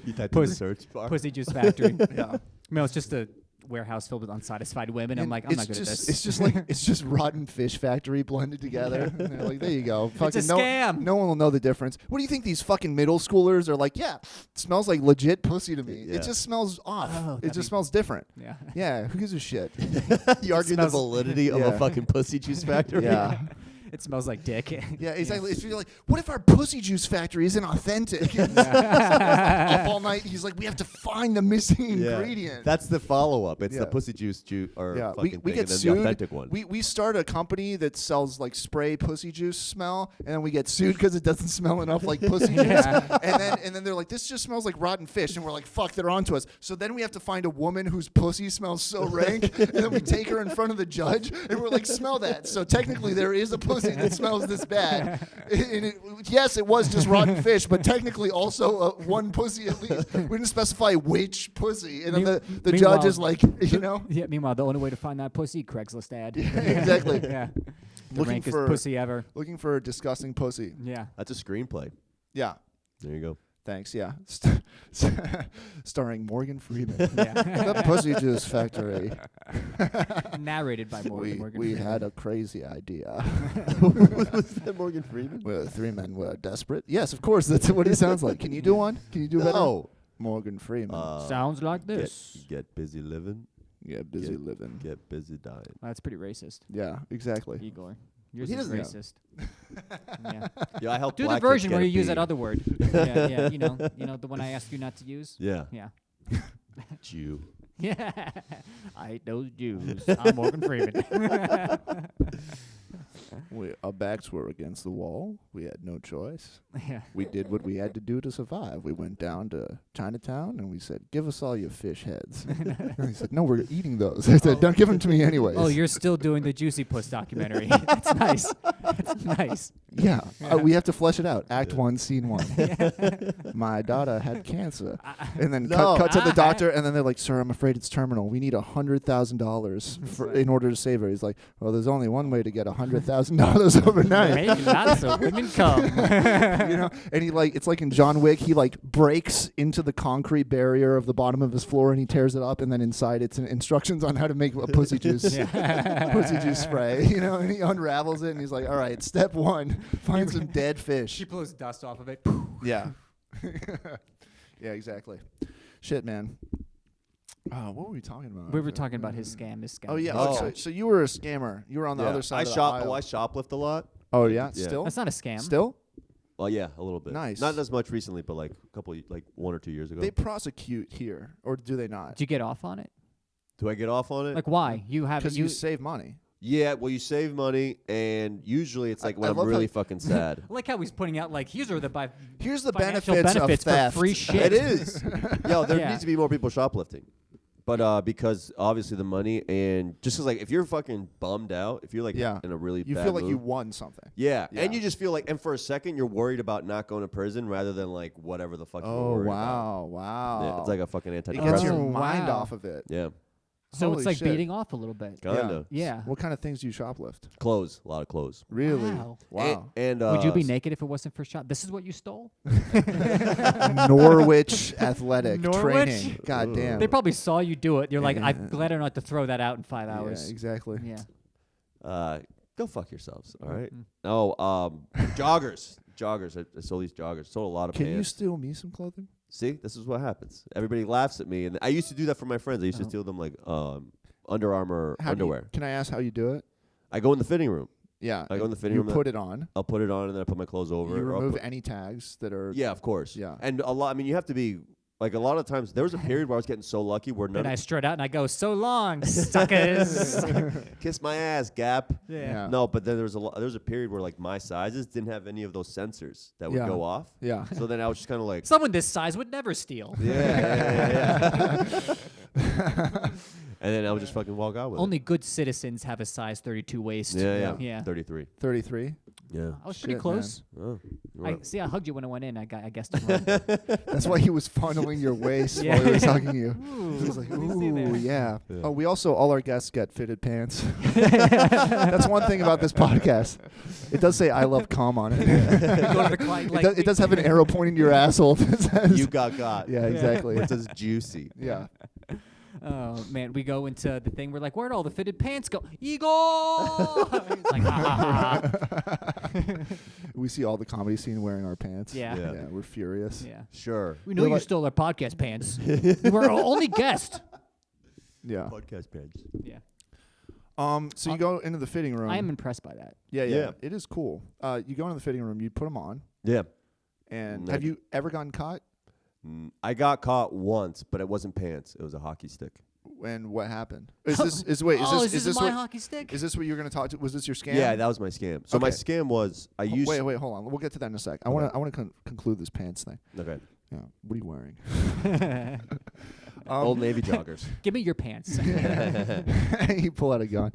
You typed in the Pussy- search bar. Pussy juice factory. Yeah. No, it's just a warehouse filled with unsatisfied women. I'm And like, I'm not good just, at this. It's just like it's just rotten fish factory blended together. And they're like, there you go. Fucking scam. No one will know the difference. What do you think these fucking middle schoolers are like? Yeah, it smells like legit pussy to me. Yeah. It just smells off. Oh, it that'd just be- smells different. Yeah. Yeah, who gives a shit? You argued the smells- validity of Yeah. a fucking pussy juice factory. Yeah. It smells like dick. Yeah, exactly. It's like, what if our pussy juice factory isn't authentic? Up all night, he's like, we have to find the missing Yeah. ingredient. That's the follow-up. It's Yeah. the pussy juice or Yeah, fucking we thing, get and then sued. the authentic one. We start a company that sells like spray pussy juice smell, and then we get sued because it doesn't smell enough like pussy juice. Yeah. And then they're like, this just smells like rotten fish, and we're like, fuck, they're onto us. So then we have to find a woman whose pussy smells so rank, and then we take her in front of the judge, and we're like, smell that. So technically, there is a pussy that smells this bad. And yes, it was just rotten fish, but technically also one pussy at least. We didn't specify which pussy, and then the judge Meanwhile- is like, you know. Yeah. Meanwhile, the only way to find that pussy, Craigslist ad. Exactly. Yeah. The Looking rankest for- pussy ever. Looking for a disgusting pussy. Yeah. That's a screenplay. Yeah. There you go. Thanks. Yeah. Starring Morgan Freeman. Yeah. The Pussy Juice Factory. Narrated by Morgan. We had a crazy idea. Was that Morgan Freeman? Well, three men were desperate. Yes, of course. That's what he sounds like. Can you do one? Can you do better? No. Morgan Freeman. Sounds like this. Get busy living. Yeah, busy living. Get busy dying. That's pretty racist, Yeah, exactly. Igor. Yours he is doesn't- racist. Yeah. Yeah, I helped. Do the black kids version get where a you use B. that other word. Yeah, yeah. You know, the one I asked you not to use. Yeah. Yeah. Jew. Yeah. I hate those Jews. I'm Morgan Freeman. Our backs were against the wall. We had no choice. Yeah. We did what we had to do to survive. We went down to Chinatown and we said, "Give us all your fish heads." And he said, "No, we're eating those." I said, "Don't give them to me anyways." Oh, you're still doing the Juicy Puss documentary. That's nice. That's nice. Yeah, we have to flesh it out. Act 1, Scene 1. My daughter had cancer. And then cut to the doctor, and then they're like, "Sir, I'm afraid it's terminal. We need $100,000 in order to save her." He's like, "Well, there's only one way to get $100,000 overnight." Make lots of women come. And he it's like in John Wick, he breaks into the concrete barrier of the bottom of his floor, and he tears it up, and then inside it's instructions on how to make a pussy juice, pussy juice spray, and he unravels it, and he's like, "All right, step 1, find some dead fish." She blows dust off of it. Yeah. Yeah, exactly. Shit, man. What were we talking about? We were talking about his scam. Oh, yeah. So you were a scammer. You were on the other side of the aisle. I shoplift a lot. Oh, yeah? Still? That's not a scam. Still? Well, yeah, a little bit. Nice. Not as much recently, but like a couple, 1 or 2 years ago. They prosecute here, or do they not? Do you get off on it? Do I get off on it? Like, why? You have Because you save money. Yeah, well, you save money, and usually it's like when I'm really fucking sad. I like how he's pointing out, here's the Here's the financial benefits of theft. for free shit. It is. Yo, there needs to be more people shoplifting. But because obviously the money, and just because if you're fucking bummed out, if you're in a really you bad feel like mood, you won something. Yeah, and you just feel and for a second you're worried about not going to prison rather than whatever the fuck you're worried about. Wow. Yeah, it's like a fucking It antidepressant. gets your mind off of it. Yeah. So Holy it's like shit. beating off a little bit. Kinda. Yeah. What kind of things do you shoplift? Clothes, a lot of clothes. Really? Wow. And Would you be naked if it wasn't for shop? This is what you stole? Norwich athletic Norwich? training. God damn. They probably saw you do it. You're like, I'm glad I don't have to throw that out in 5 hours. Yeah, exactly. Yeah. Go fuck yourselves, all right? No, joggers. I sold these joggers. Sold a lot of Can pants. you steal me some clothing? See, this is what happens. Everybody laughs at me, and I used to do that for my friends. I used to steal them Under Armour underwear. Can I ask how you do it? I go in the fitting room. Yeah. I go in the fitting you room. You put it on. I'll put it on, and then I put my clothes over. You remove any tags that are... Yeah, of course. Yeah. And a lot. I mean, you have to be... a lot of times, there was a period where I was getting so lucky where Then I strut out and I go, so long, suckers. kiss my ass, Gap. Yeah. No, but then there was a period where my sizes didn't have any of those sensors that would go off. Yeah. So then I was just kind of like... Someone this size would never steal. Yeah. And then I would just fucking walk out with Only good citizens have a size 32 waist. it. Yeah. 33. 33? Yeah. I was pretty Shit, close. Oh, I hugged you when I went in. I guessed it wrong. That's why he was funneling your waist Yeah. while he was hugging you. Ooh, He was like, what do you see there? ooh, yeah. Yeah. Oh, we also, all our guests get fitted pants. That's one thing about this podcast. It does say I love cum on it. Go to the client, It does have an arrow pointing to your asshole that says... You got. Yeah, exactly. It says juicy. Yeah. Oh, man. We go into the thing. We're like, where'd all the fitted pants go? Igor! It's like, ha, ha, ha. We see all the comedy scene wearing our pants. Yeah. Yeah. Yeah, we're furious. Yeah. Sure. We know We're you like- stole our podcast pants. You were our only guest. Yeah. Podcast pants. Yeah. So you go into the fitting room. I am impressed by that. Yeah. Yeah. It is cool. You go into the fitting room, you put them on, Yeah. and Nice. have you ever gotten caught? I got caught once, but it wasn't pants. It was a hockey stick. And what happened? Is this my what, hockey stick? Is this what you're going to talk to? Was this your scam? Yeah, that was my scam. So my Okay. scam was I used. Wait, hold on. We'll get to that in a sec. I want to conclude this pants thing. Okay. Yeah. What are you wearing? Old Navy joggers. Give me your pants. You pull out a gun.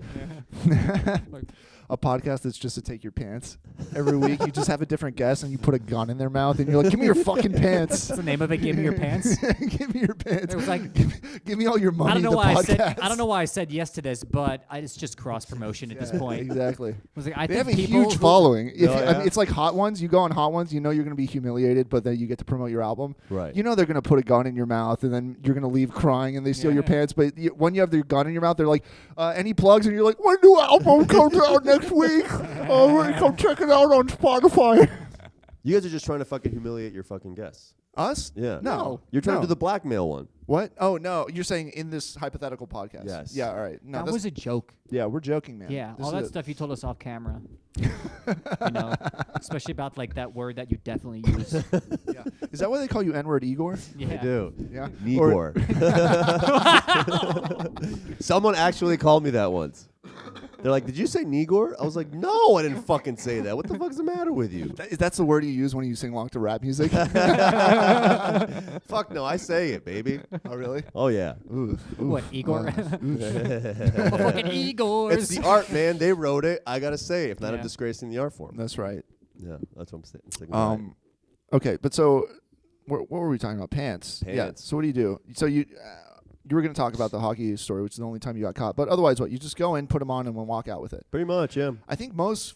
A podcast that's just to take your pants. Every week you just have a different guest and you put a gun in their mouth and you're like, give me your fucking pants. That's the name of it. Give me your pants. Give me your pants. It was like, give me all your money. I don't know the why podcast. I don't know why I said yes to this, but it's just cross promotion at this point. Exactly. I was like, I They think have a people huge who- following. I yeah. mean, it's like Hot Ones. You go on Hot Ones, you know you're going to be humiliated, but then you get to promote your album. Right. You know they're going to put a gun in your mouth, and then you're going to leave crying, and they steal your Yeah. pants. But when you have their gun in your mouth, they're like, any plugs? And you're like, my new album comes out next week. Come check it out on Spotify. You guys are just trying to fucking humiliate your fucking guests. Us? Yeah. No. You're trying No. to do the blackmail one. What? Oh, no. You're saying in this hypothetical podcast. Yes. Yeah, all right. No, That that's- was a joke. yeah, we're joking, man. Yeah, This all is that a- stuff you told us off camera. You know, especially about like that word that you definitely use. Yeah. Is that why they call you N-word Igor? Yeah. I do. Yeah. Igor. Someone actually called me that once. They're like, did you say Igor? I was like, no, I didn't fucking say that. What the fuck's the matter with you? That's the word you use when you sing along to rap music? Fuck no, I say it, baby. Oh, really? Oh, yeah. Ooh, What, Igor? wow. Fucking Igors. It's the art, man. They wrote it. I got to say, if not, I'm Yeah. disgracing the art form. That's right. Yeah, that's what I'm saying. Okay, but so what were we talking about? Pants. Yeah. Pants. So what do you do? So you were going to talk about the hockey story, which is the only time you got caught. But otherwise, what? You just go in, put them on, and then walk out with it. Pretty much, yeah. I think most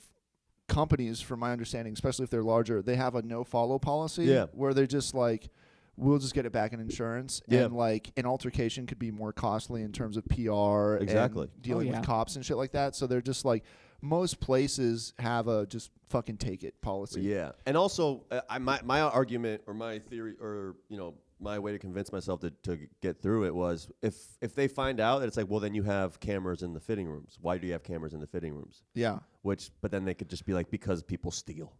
companies, from my understanding, especially if they're larger, they have a no-follow policy. Yeah. Where they're just like, we'll just get it back in insurance. Yeah. And like an altercation could be more costly in terms of PR. Exactly. And dealing Oh, yeah. with cops and shit like that. So they're just like, most places have a just fucking take it policy. Yeah, and also my argument or my theory or my way to convince myself to get through it was if they find out that it's like, well, then you have cameras in the fitting rooms. Why do you have cameras in the fitting rooms? Yeah. But then they could just be like, because people steal.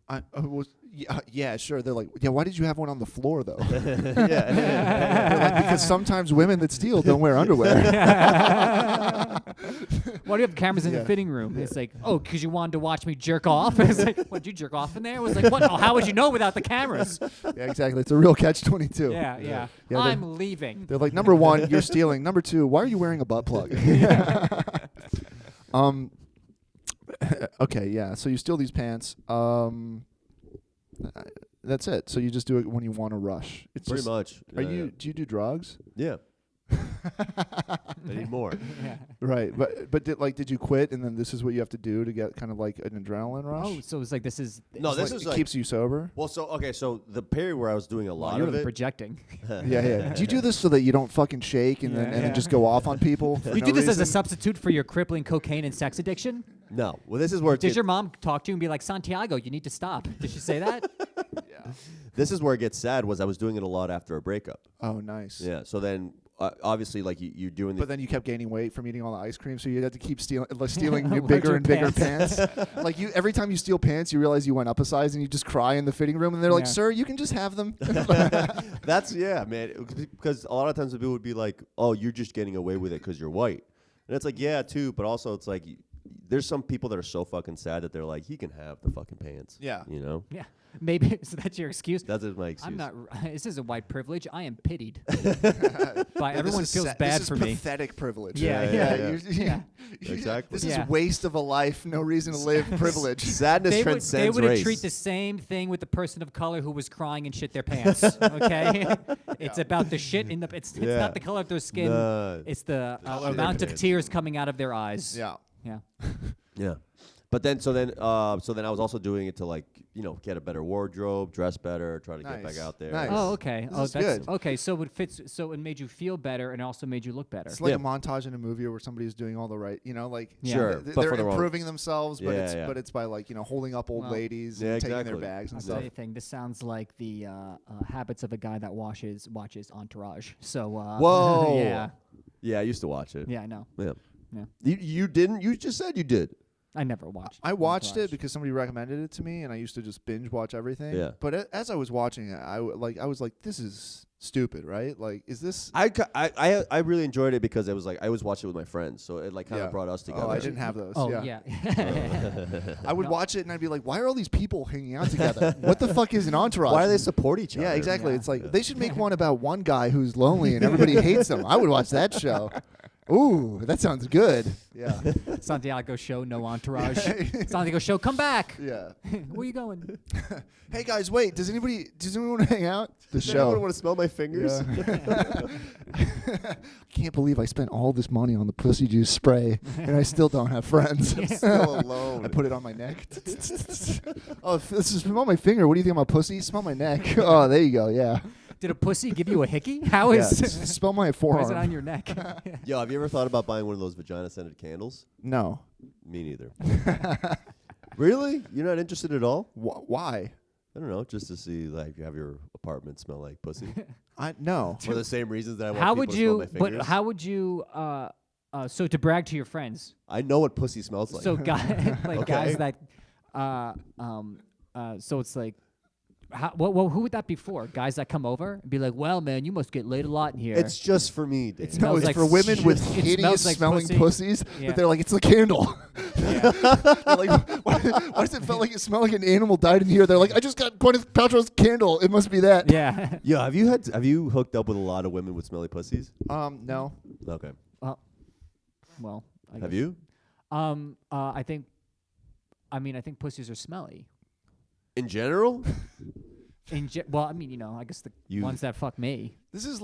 Yeah, sure. They're like, yeah, why did you have one on the floor, though? Yeah. They're like, because sometimes women that steal don't wear underwear. Why do you have cameras in the fitting room? It's like, oh, because you wanted to watch me jerk off. It's like, what, did you jerk off in there? It was like, what? Oh, how would you know without the cameras? Yeah, exactly. It's a real catch-22. Yeah. Yeah, I'm leaving. They're like, number one, you're stealing. Number two, why are you wearing a butt plug? Okay, yeah. So you steal these pants. That's it. So you just do it when you want to rush. It's Pretty just, much. Do you do drugs? Yeah. I need more. Yeah. Right, but did you quit and then this is what you have to do to get kind of like an adrenaline rush? Oh, so it's like this is. No, this Like, is it like keeps you sober. well. So okay, so the period where I was doing a lot you're of really it. projecting. Yeah. Do you do this so that you don't fucking shake and then just go off on people? For You no do this as a reason? substitute for your crippling cocaine and sex addiction? No, well, this is where it Did gets, your mom talk to you and be like, Santiago, you need to stop? Did she say that? Yeah. this is where it gets sad. Was I was doing it a lot after a breakup. Oh, nice. Yeah. So then, obviously, like you're doing the But then you kept gaining weight from eating all the ice cream, so you had to keep stealing Larger bigger and bigger pants. pants. Like every time you steal pants, you realize you went up a size, and you just cry in the fitting room, and they're like, Yeah. "Sir, you can just have them." That's man. Because a lot of times people would be like, "Oh, you're just getting away with it because you're white," and it's like, yeah, too. But also, it's like there's some people that are so fucking sad that they're like, he can have the fucking pants. Yeah. You know. Yeah. Maybe so that's your excuse. That's my excuse. I'm not. This isn't white privilege. I am pitied. But Everyone feels bad for me. Pathetic privilege. Yeah. Yeah. Exactly. This Yeah. is waste of a life, no reason to live. Privilege. Sadness They transcends would race. treat the same thing with the person of color who was crying and shit their pants. Okay, it's about the shit in the. It's Yeah. not the color of their skin. No. It's the color of their amount of pants. tears coming out of their eyes. Yeah. Yeah. Yeah. But then, so then I was also doing it to like, get a better wardrobe, dress better, try to get back Nice. out there. Nice. Oh, okay. This Oh, is that's good. okay. So it fits. So it made you feel better, and it also made you look better. It's like Yeah. a montage in a movie where somebody's doing all the right, like Yeah. Sure, th- but they're for the wrong- improving themselves, but Yeah, yeah. but it's by like holding up old Well, ladies Yeah, and taking exactly. their bags and I'll stuff. tell you a thing. This sounds like the habits of a guy that watches Entourage. So. Whoa. Yeah. Yeah, I used to watch it. Yeah, I know. Yeah. Yeah. You didn't? You just said you did. I never watched. I watched Entourage. it because somebody recommended it to me, and I used to just binge watch everything. Yeah. But as I was watching it, I was like, this is stupid, right? Like, is this? I really enjoyed it because it was like I always watched it with my friends, so it like kind of Yeah. brought us together. Oh, I didn't have those. Oh yeah. yeah. I would No. watch it and I'd be like, why are all these people hanging out together? What the fuck is an entourage? Why do they support each other? Yeah, exactly. Yeah. It's like they should make one about one guy who's lonely and everybody hates him. I would watch that show. Ooh, that sounds good. Yeah. Santiago show, no entourage. Santiago show, come back. Yeah. Where you going? Hey guys, wait. Does anyone want to hang out? The Does anyone show. want to smell my fingers? Yeah. Can't believe I spent all this money on the pussy juice spray and I still don't have friends. Still alone. I put it on my neck. Oh, this is smell my finger. What do you think about pussy? Smell my neck. Oh, there you go. Yeah. Did a pussy give you a hickey? How Yeah. is Smell my why forearm. is it on your neck? Yo, have you ever thought about buying one of those vagina-scented candles? No. Me neither. Really? You're not interested at all? Why? I don't know, just to see like you have your apartment smell like pussy. No. For the same reasons that I want How people would to smell my you? fingers. But how would you? So to brag to your friends. I know what pussy smells like. So guys, like Okay. guys that, so it's like, Who would that be for? Guys that come over and be like, "Well, man, you must get laid a lot in here." It's just for me, Dan. It No, smells it's like for women with it hideous smells like smelling pussy. pussies. Yeah. That they're like, it's the candle. Yeah. They're like, why does it feel like it smell like an animal died in here? They're like, I just got Gwyneth Paltrow's candle. It must be that. Yeah. Yeah, have you hooked up with a lot of women with smelly pussies? No. Okay. Well, I Have guess. you? I think pussies are smelly. In general? Well, I mean, I guess the ones that fuck me. This is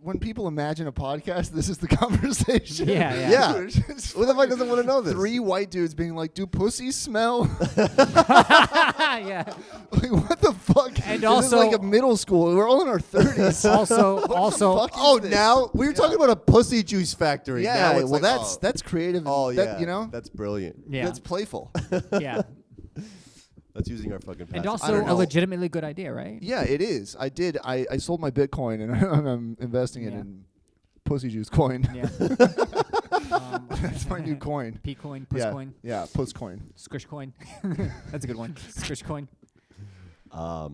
when people imagine a podcast, this is the conversation. Yeah. Yeah. We're just Who the fuck doesn't want to know this? 3 white dudes being like, do pussies smell? Yeah. Like, what the fuck? And This also- is like a middle school. We're all in our 30s. Also, fuck? Oh, this? now we were talking about a pussy juice factory. Yeah, Now it's well, like, that's creative. Oh, that, yeah. That's brilliant. yeah, That's playful. yeah, That's using our fucking and passive also don't a know. legitimately good idea, right? Yeah, it is. I did. I sold my Bitcoin and I'm investing it Yeah. in pussy juice coin. Yeah. That's my new coin. P coin, puss Yeah, coin, yeah, puss coin. squish coin. That's a good one. Squish coin. I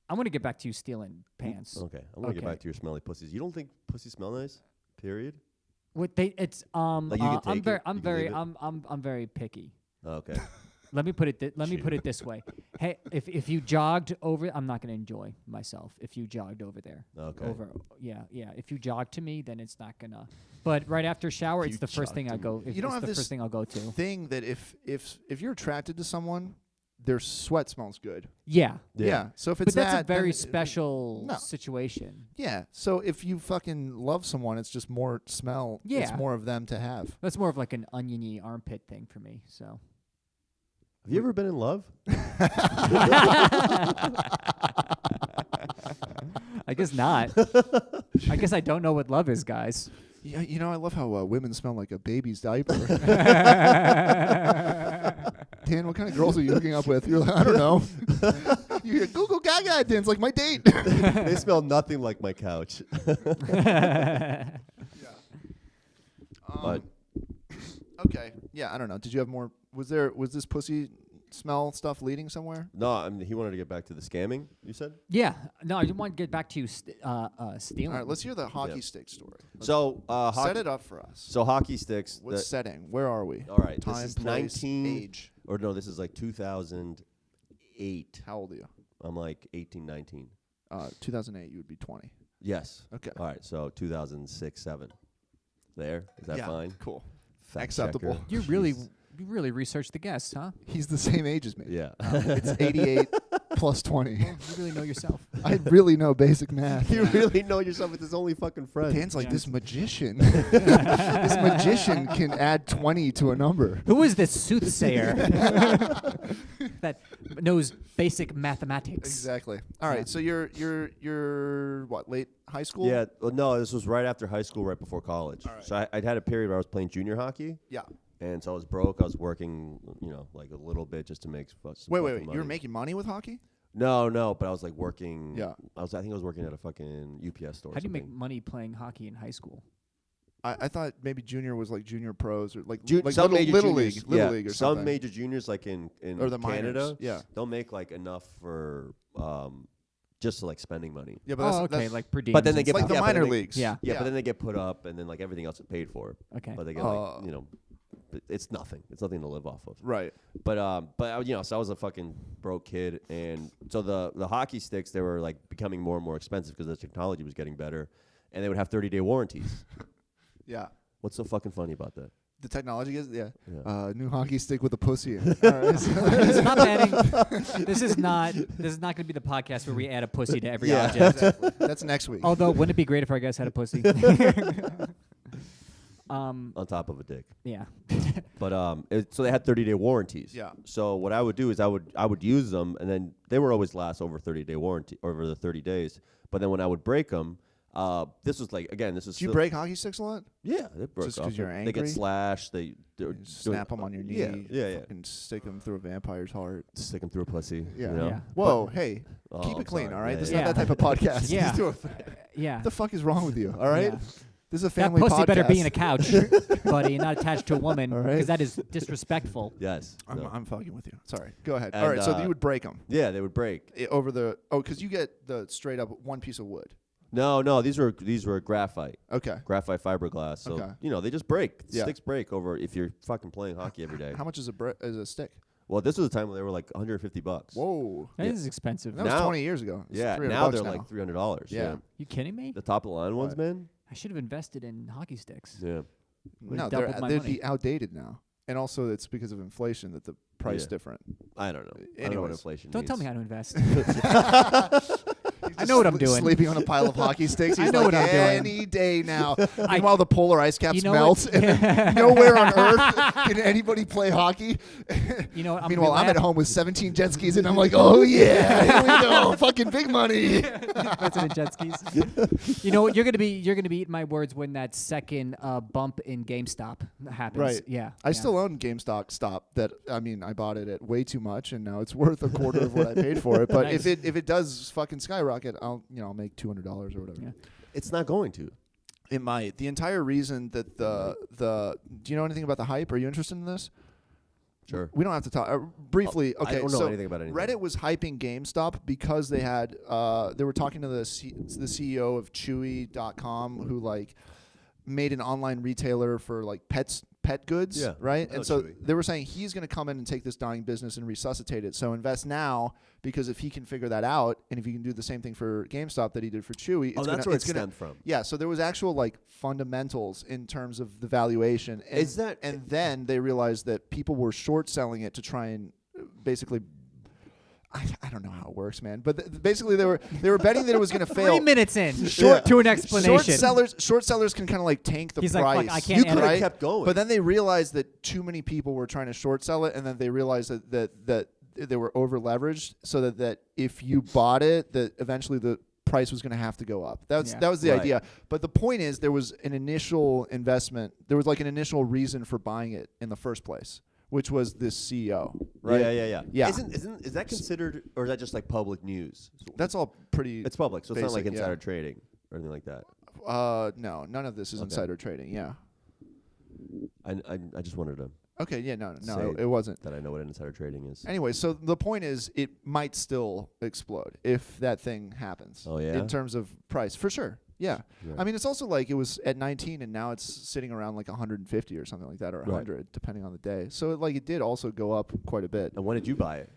I want to get back to you stealing pants. Okay, I'm gonna get Okay. back to your smelly pussies. You don't think pussies smell nice? Period. What they? It's Like you can take it, I'm you can very leave it. I'm very picky. Okay. Let me put it this way. Hey, if you jogged over, I'm not gonna enjoy myself. If you jogged over there, Okay. yeah. If you jog to me, then it's not gonna. But right after shower, If it's you the first jog thing to I me. go. You don't it's have the this first thing I'll go to. Thing that if you're attracted to someone, their sweat smells good. Yeah, Yeah. So if but it's that's that, a very then special No. situation. Yeah. So if you fucking love someone, it's just more smell. It's Yeah. more of them to have. That's more of like an oniony armpit thing for me. So. Have you ever been in love? I guess not. I guess I don't know what love is, guys. Yeah. I love how women smell like a baby's diaper. Dan, what kind of girls are you hooking up with? You're like, I don't know. You hear Google Gaga, Dan's like, my date. They smell nothing like my couch. But Okay. Yeah, I don't know. Did you have more? Was this pussy smell stuff leading somewhere? no, I mean, he wanted to get back to the scamming. You said Yeah. No, I just want to get back to you stealing. All right, let's hear the hockey Yeah. stick story. so. Set Hockey, it up for us. so hockey sticks. What setting? Where are we? All right, Time, this is place, 19 age. or no, this is like 2008. How old are you? I'm like 18, 19. 2008. You would be 20. Yes. Okay. All right, so 2006, 7. There, is that Yeah, fine? Cool. Fact Acceptable. checker. You really researched the guests, huh? He's the same age as me. Yeah. It's 88 plus 20. You really know yourself. I really know basic math. You really know yourself with his only fucking friend. Dan's like, Yeah. this magician. This magician can add 20 to a number. Who is this soothsayer that knows basic mathematics? Exactly. All Yeah. right. So you're what? Late high school? Yeah. Well, no, this was right after high school, right before college. All right. So I'd had a period where I was playing junior hockey, Yeah. and so I was broke. I was working, like a little bit just to make some Wait. fucking You were money. making money with hockey? No, but I was like working. Yeah. I think I was working at a fucking UPS store. How do you make something. money playing hockey in high school? I thought maybe junior was like junior pros or like, like some major little juniors, league, little league or some something. major juniors like in or the Canada, minors. Yeah. they'll make like enough for just to like spending money. Yeah, but Oh, that's, okay, like per diem. But then they get like the yeah, but then minor they- leagues. Yeah. Yeah, Yeah. but then they get put up, and then like everything else is paid for. Okay. But they get but it's nothing. It's nothing to live off of. Right. But so I was a fucking broke kid, and so the hockey sticks, they were like becoming more and more expensive because the technology was getting better, and they would have 30-day warranties. Yeah. What's so fucking funny about that? The technology is new Yeah. hockey stick with a pussy in it. All right, so- This is not adding. This is not going to be the podcast where we add a pussy to every Yeah. object. That's next week. Although, wouldn't it be great if our guests had a pussy? On top of a dick. Yeah. But so they had 30-day warranties. Yeah. So what I would do is I would use them, and then they would always last over 30-day warranty over the 30 days. But then when I would break them, this was like this is Do you still- break hockey sticks a lot? Yeah, they broke Just off. 'cause you're They angry? get slashed. They You snap them on your knee. Yeah. Fucking stick them through a vampire's heart. Stick them through a pussy. Yeah. You know? Yeah. Whoa, hey, Oh, keep I'm it clean, sorry. all right? Yeah, This is yeah. not that type of podcast. Yeah. What Yeah. the fuck is wrong with you? All right. Yeah. This is a That family pussy podcast. better be in a couch, buddy, and not attached to a woman, All right. because that is disrespectful. Yes. I'm fucking with you. Sorry. Go ahead. And, All right. So you would break them Yeah, they would break. over the. Oh, because you get the straight up one piece of wood. No, these were graphite. Okay. Graphite fiberglass. So Okay. they just break. Yeah. Sticks break over if you're fucking playing hockey every day. How much is a stick? Well, this was a time when they were like $150. Whoa. That is expensive. That was Now- 20 years ago. It's Yeah, $300 now they're now. like $300. Yeah. You kidding me? The top of the line ones, man. I should have invested in hockey sticks. Yeah. No, doubled my they'd money. be outdated now. And also, it's because of inflation that the price Yeah. different. I don't know. I don't know what Anyways. inflation Don't tell me means. how to invest. I know what I'm doing. Sleeping on a pile of hockey sticks. He's I know like, what I'm doing. any day now. Meanwhile, the polar ice caps You know melt. what? And then nowhere on Earth can anybody play hockey. You know, Meanwhile, I'm at home with 17 jet skis, and I'm like, oh, yeah, here we go. Fucking big money. President jet skis. You know what? You're gonna be eating my words when that second bump in GameStop happens. Right. Yeah. I still own GameStop Stop. I bought it at way too much, and now it's worth a quarter of what I paid for it. But Nice. if it does fucking skyrocket, I'll make $200 or whatever. Yeah. It's not going to. It might. The entire reason that the do you know anything about the hype? Are you interested in this? Sure. We don't have to talk briefly. I Okay, don't know so anything about anything. Reddit was hyping GameStop because they had they were talking to the CEO of Chewy.com who like made an online retailer for like pet goods, Yeah, right? I know And so Chewy. they were saying he's going to come in and take this dying business and resuscitate it. So invest now, because if he can figure that out, and if he can do the same thing for GameStop that he did for Chewy, Oh, that's where it stemmed from. Yeah, so there was actual like fundamentals in terms of the valuation. And, Is that- and then they realized that people were short selling it to try and basically. I don't know how it works, man. But basically, they were betting that it was going to fail. 3 minutes in Short- to an explanation. Short sellers can kind of like tank the He's like, price. fuck, I can't You could have right? kept going. But then they realized that too many people were trying to short sell it, and then they realized that they were over leveraged, so that if you bought it, that eventually the price was going to have to go up. That was the Right. idea. But the point is, there was an initial investment. There was like an initial reason for buying it in the first place, which was this CEO, right? Yeah. Yeah. Is that considered, or is that just like public news? That's all pretty. It's public, so it's not like basic, insider yeah. trading or anything like that. No, none of this is Okay. insider trading. Yeah. I just wanted to Okay. Yeah. No. Say It wasn't. that I know what insider trading is. Anyway, so the point is, it might still explode if that thing happens. Oh, yeah? In terms of price, for sure. Yeah. Right. I mean, it's also like it was at 19, and now it's sitting around like 150 or something like that, or Right. 100, depending on the day. So it did also go up quite a bit. And when did you buy it?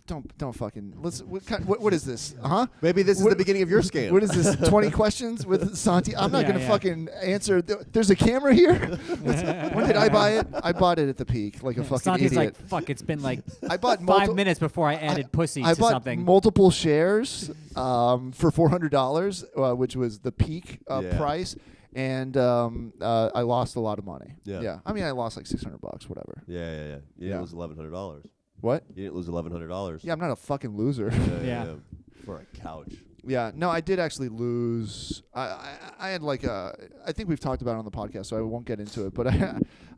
Don't fucking. What is this? Huh? Maybe this is What- the beginning of your scam. What is this? 20 questions with Santi? I'm not Yeah, gonna yeah. fucking answer. There's a camera here. When did I buy it? I bought it at the peak, like a fucking Santi's idiot. like, fuck, it's been like I bought 5 minutes before I added pussy I to bought something. multiple shares for $400, which was the peak Yeah. price, and I lost a lot of money. Yeah. I mean, I lost like $600, whatever. Yeah. You Yeah. didn't lose $1,100. What? You didn't lose $1,100. Yeah, I'm not a fucking loser. Yeah. For a couch. Yeah, no, I did actually lose. I had like I think we've talked about it on the podcast, so I won't get into it. But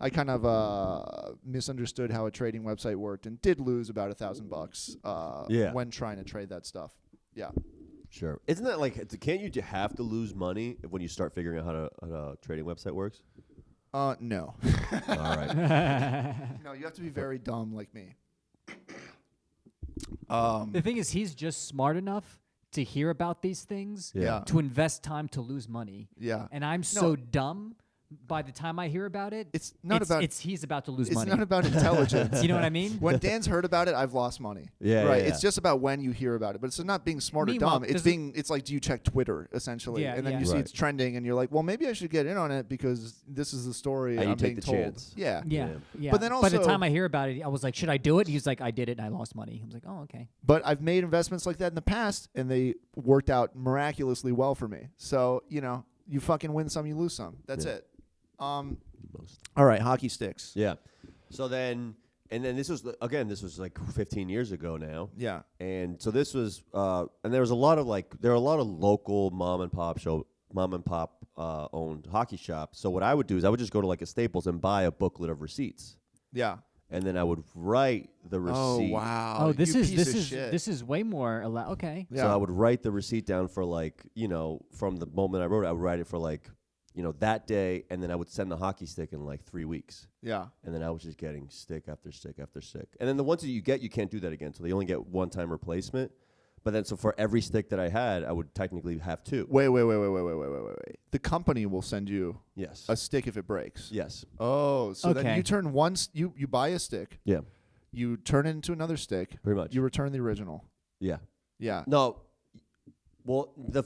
I kind of misunderstood how a trading website worked and did lose about $1,000 Yeah. when trying to trade that stuff. Yeah. Sure. Isn't that like, can't you have to lose money when you start figuring out how a trading website works? No. All right. No, you have to be very dumb like me. The thing is, he's just smart enough to hear about these things, Yeah. to invest time to lose money. Yeah. And I'm so dumb. By the time I hear about it, It's not about. he's about to lose It's money. not about intelligence. You know what I mean? When Dan's heard about it, I've lost money. Yeah, right. yeah, It's just about when you hear about it, but it's not being smart or Meanwhile, dumb. It's like, do you check Twitter essentially, Yeah, and then yeah. you see Right. it's trending, and you're like, well, maybe I should get in on it because this is the story And you I'm take being the told. chance. Yeah. Yeah. But then by the also- time I hear about it, I was like, should I do it? He's like, I did it and I lost money. I was like, oh, okay. But I've made investments like that in the past, and they worked out miraculously well for me. So you fucking win some, you lose some. That's Yeah. it. Most. All right, hockey sticks. Yeah. So then this was like 15 years ago now. Yeah. And so this was, and there was a lot of local mom and pop owned hockey shops. So what I would do is I would just go to like a Staples and buy a booklet of receipts, Yeah. and then I would write the receipt. Oh wow. Oh, this you is piece this of is shit. this is way more okay. Yeah. So I would write the receipt down for like, from the moment I wrote it, I would write it for like that day, and then I would send the hockey stick in like 3 weeks. Yeah. And then I was just getting stick after stick after stick. And then the ones that you get, you can't do that again. So they only get one-time replacement. But then so for every stick that I had, I would technically have 2. Wait. The company will send you Yes. a stick if it breaks. Yes. Oh, so then Okay. you turn one. You buy a stick. Yeah. You turn it into another stick. Pretty much. You return the original. Yeah. Yeah. No. Well, the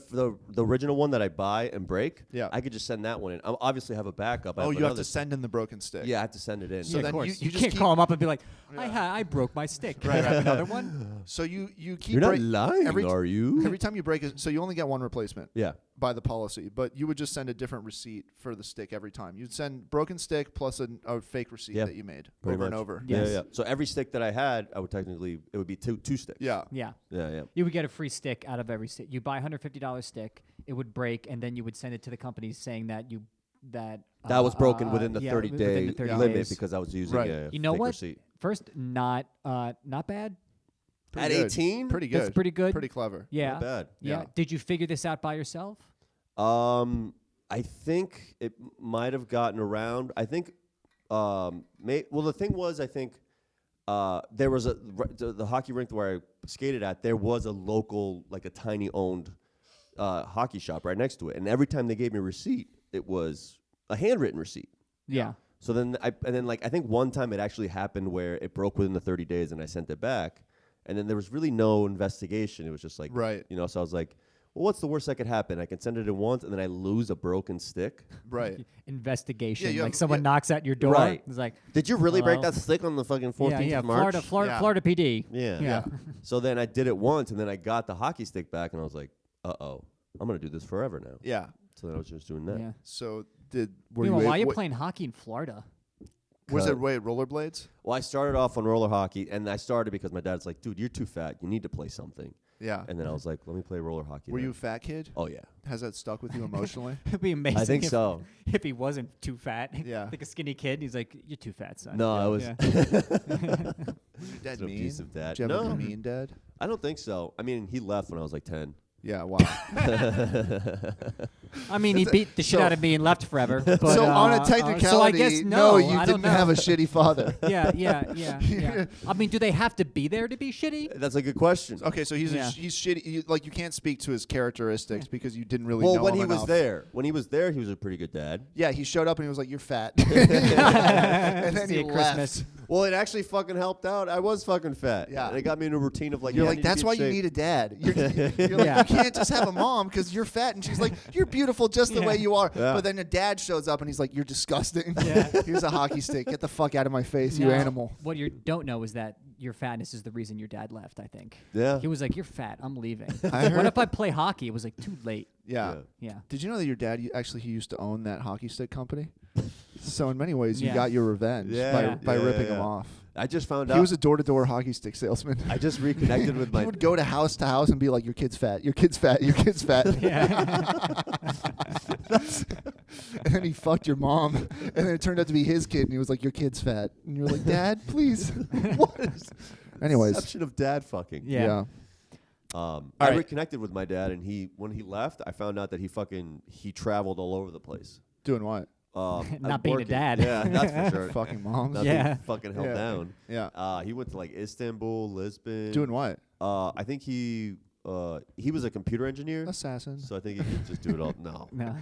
original one that I buy and break, Yeah. I could just send that one in. I obviously have a backup. I Oh, have you have another to send in the broken stick. Yeah, I have to send it in. So Yeah, then of course. you You just can't keep- call him up and be like, Yeah. I broke my stick. Can I have another one? So you keep. You're not break- lying, every are you? Every time you break it, so you only get one replacement Yeah. by the policy, but you would just send a different receipt for the stick every time. You'd send broken stick plus a fake receipt Yeah, that you made pretty over and much. over. Yes. Yeah. So every stick that I had, I would technically, it would be two sticks. Yeah. Yeah. Yeah. You would get a free stick out of every stick. You buy $150 stick, it would break, and then you would send it to the company saying that That was broken within the yeah, 30-day within the 30 limit days. because I was using Right. a You know fake what? receipt. First, not bad. Pretty At good. 18? Pretty good. That's pretty good. Pretty clever. Yeah. Not bad. Yeah. Yeah. Did you figure this out by yourself? I think it might have gotten around. I think, the thing was, I think there was the hockey rink where I skated at, there was a local, like a tiny owned hockey shop right next to it. And every time they gave me a receipt, it was a handwritten receipt. Yeah. So then I think one time it actually happened where it broke within the 30 days and I sent it back. And then there was really no investigation. It was just like, Right. So I was like, well, what's the worst that could happen? I can send it in once and then I lose a broken stick. Right. Investigation. Yeah, you like have- someone yeah. knocks at your door. Right. It's like, Did you really break Hello? that stick on the fucking 14th yeah, of March? Florida, Yeah. Florida PD. Yeah. Yeah. So then I did it once and then I got the hockey stick back and I was like, uh-oh, I'm going to do this forever now. Yeah. So then I was just doing that. Yeah. So Why were you are you able- playing hockey in Florida? Was it rollerblades? Well, I started off on roller hockey and I started because my dad's like, dude, you're too fat. You need to play something. Yeah. And then I was like, let me play roller hockey. Were then. you a fat kid? Oh, yeah. Has that stuck with you emotionally? It'd be amazing. I think if, so. If he wasn't too fat. Yeah. Like a skinny kid. He's like, you're too fat, son. No, I was. Yeah. Was your dad An mean? abusive dad. Did you have No. a mean dad? I don't think so. I mean, he left when I was like 10. Yeah. Wow. I mean, he beat the shit so- out of me and left forever. But, so on a so I technicality, guess no, you I don't didn't have know. a shitty father. Yeah. I mean, do they have to be there to be shitty? That's a good question. Okay, so he's Yeah. he's shitty. You can't speak to his characteristics because you didn't really Well, know when him he was enough. there, he was a pretty good dad. Yeah, he showed up and he was like, "You're fat," and then See he you at Christmas. left. Well, it actually fucking helped out. I was fucking fat. Yeah. And it got me in a routine of like, You're yeah, I like, need to "That's be why in you shape." need a dad." You're like, Yeah. "You can't just have a mom because you're fat," and she's like, "You're beautiful just the way you are." Yeah. But then a dad shows up and he's like, "You're disgusting." Yeah. Here's a hockey stick. Get the fuck out of my face, you Now, animal. What you don't know is that your fatness is the reason your dad left, I think. Yeah. He was like, you're fat. I'm leaving. I heard- What if I play hockey? It was like too late. Yeah. Yeah. Did you know that your dad he used to own that hockey stick company? So in many ways, you Yeah. got your revenge Yeah. by Yeah, ripping yeah. him off. I just found He out. was a door-to-door hockey stick salesman. I just reconnected with my. He would go to house and be like, "Your kid's fat. Your kid's fat. Your kid's fat." Yeah. And then he fucked your mom, and then it turned out to be his kid, and he was like, "Your kid's fat," and you're like, "Dad, please." What is? Anyways, Exception of dad fucking. Yeah. I right. reconnected with my dad, and when he left, I found out that he traveled all over the place. Doing what? Not being a dad. Yeah, that's for sure. Fucking moms. Not Yeah. being fucking held Yeah. down. Yeah. He went to like Istanbul, Lisbon. Doing what? I think he was a computer engineer, Assassin. so I think he could just do it all. No. No.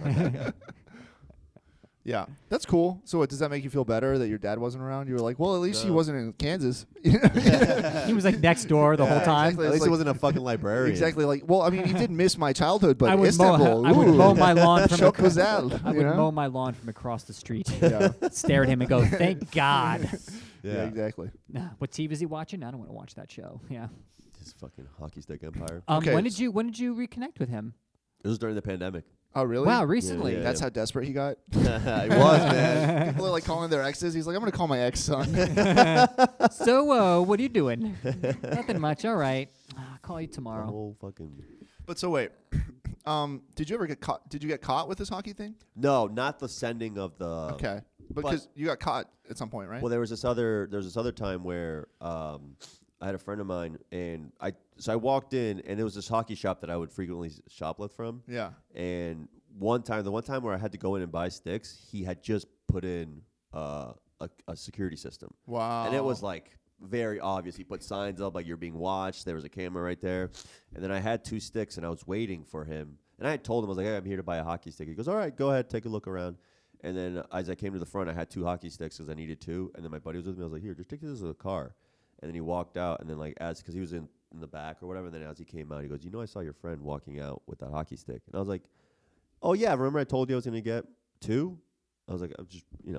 Yeah, that's cool. So, what does that make you feel better that your dad wasn't around? You were like, well, at least he No. wasn't in Kansas. He was like next door the whole time. exactly. At It's least like- he wasn't a fucking librarian. Exactly. Like, well, I mean, he did miss my childhood, but I would Istanbul. I would mow my lawn from Çok güzel, I you would know? mow my lawn from across the street. Yeah. Stare at him and go, "Thank God." Yeah, exactly. Nah, what TV is he watching? I don't want to watch that show. Yeah. His fucking hockey stick empire. Okay. When did you reconnect with him? It was during the pandemic. Oh, really? Wow, recently. Yeah. That's how desperate he got. It was, man. People are like calling their exes. He's like, I'm gonna call my ex son. So, what are you doing? Nothing much. All right. I'll call you The tomorrow. whole fucking. But so wait, did you ever get caught? Did you get caught with this hockey thing? No, not the sending of the. Okay, because you got caught at some point, right? Well, there was this other time where I had a friend of mine, and I walked in, and there was this hockey shop that I would frequently shoplift from. Yeah. And the one time where I had to go in and buy sticks, he had just put in a security system. Wow. And it was like very obvious. He put signs up like you're being watched. There was a camera right there. And then I had 2 sticks and I was waiting for him. And I had told him, I was like, hey, I'm here to buy a hockey stick. He goes, all right, go ahead, take a look around. And then as I came to the front, I had 2 hockey sticks because I needed 2. And then my buddy was with me. I was like, here, just take this to the car. And then he walked out. And then because he was in the back or whatever. And then as he came out, he goes, I saw your friend walking out with that hockey stick. And I was like, oh, yeah, remember I told you I was going to get 2? I was like, I'm just, he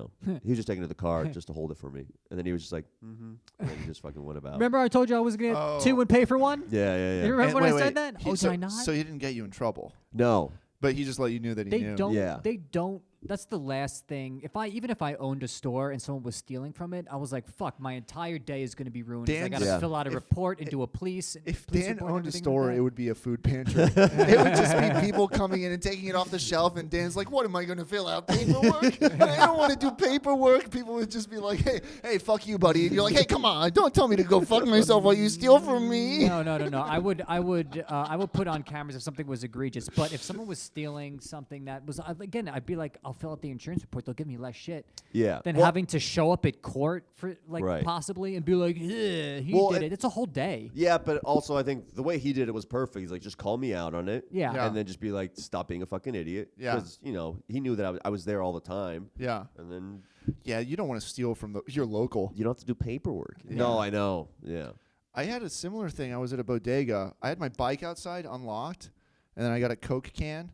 was just taking it to the car just to hold it for me. And then he was just like, And then he just fucking went about. Remember I told you I was going to get 2 and pay for 1? Yeah. You remember when I said that? Did I not? So he didn't get you in trouble. No. But he just let you know that he knew. They don't. That's the last thing. Even if I owned a store and someone was stealing from it, I was like, fuck, my entire day is going to be ruined. I got to fill out a report and do a police. If police Dan report owned a and store, like it would be a food pantry. It would just be people coming in and taking it off the shelf, and Dan's like, what am I going to fill out? Paperwork? I don't want to do paperwork. People would just be like, hey, fuck you, buddy. And you're like, hey, come on, don't tell me to go fuck myself while you steal from me. No. I would put on cameras if something was egregious. But if someone was stealing something that was, again, I'd be like, I'll fill out the insurance report. They'll give me less shit. Yeah. Than having to show up at court for Right. possibly and be like, he did it. It's a whole day. Yeah, but also I think the way he did it was perfect. He's like, just call me out on it. Yeah. And then just be like, stop being a fucking idiot. Yeah. Because, he knew that I was there all the time. Yeah. And then Yeah, you don't want to steal from your local. you don't have to do paperwork. Yeah. No, I know. Yeah. I had a similar thing. I was at a bodega. I had my bike outside unlocked, and then I got a Coke can.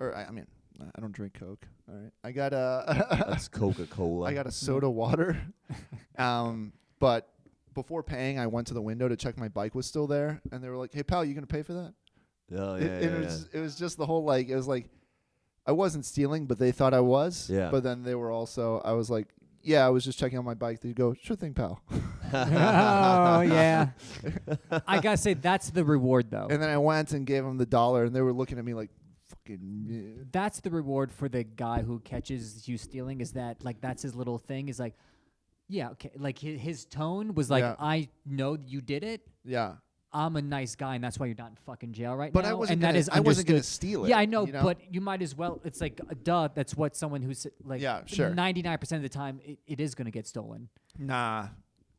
I mean, I don't drink Coke. All right. I got That's Coca-Cola. I got a soda water. But before paying, I went to the window to check my bike was still there, and they were like, "Hey, pal, you gonna pay for that?" Oh, It was just the whole it was like I wasn't stealing, but they thought I was. Yeah. But then they were also. I was like, "Yeah, I was just checking on my bike." They go, "Sure thing, pal." Oh yeah. I gotta say that's the reward though. And then I went and gave them the $1, and they were looking at me like, "Fucking." That's the reward for the guy who catches you stealing. Is that that's his little thing? Is like, yeah, okay. Like his tone was like, Yeah. I know you did it. Yeah. I'm a nice guy, and that's why you're not in fucking jail right But now. I wasn't and gonna, that is I wasn't gonna understood. steal it. Yeah, I know, you know? but you might as well. It's like, duh. That's what someone who's like. Yeah, sure. 99% of the time, it is gonna get stolen. Nah.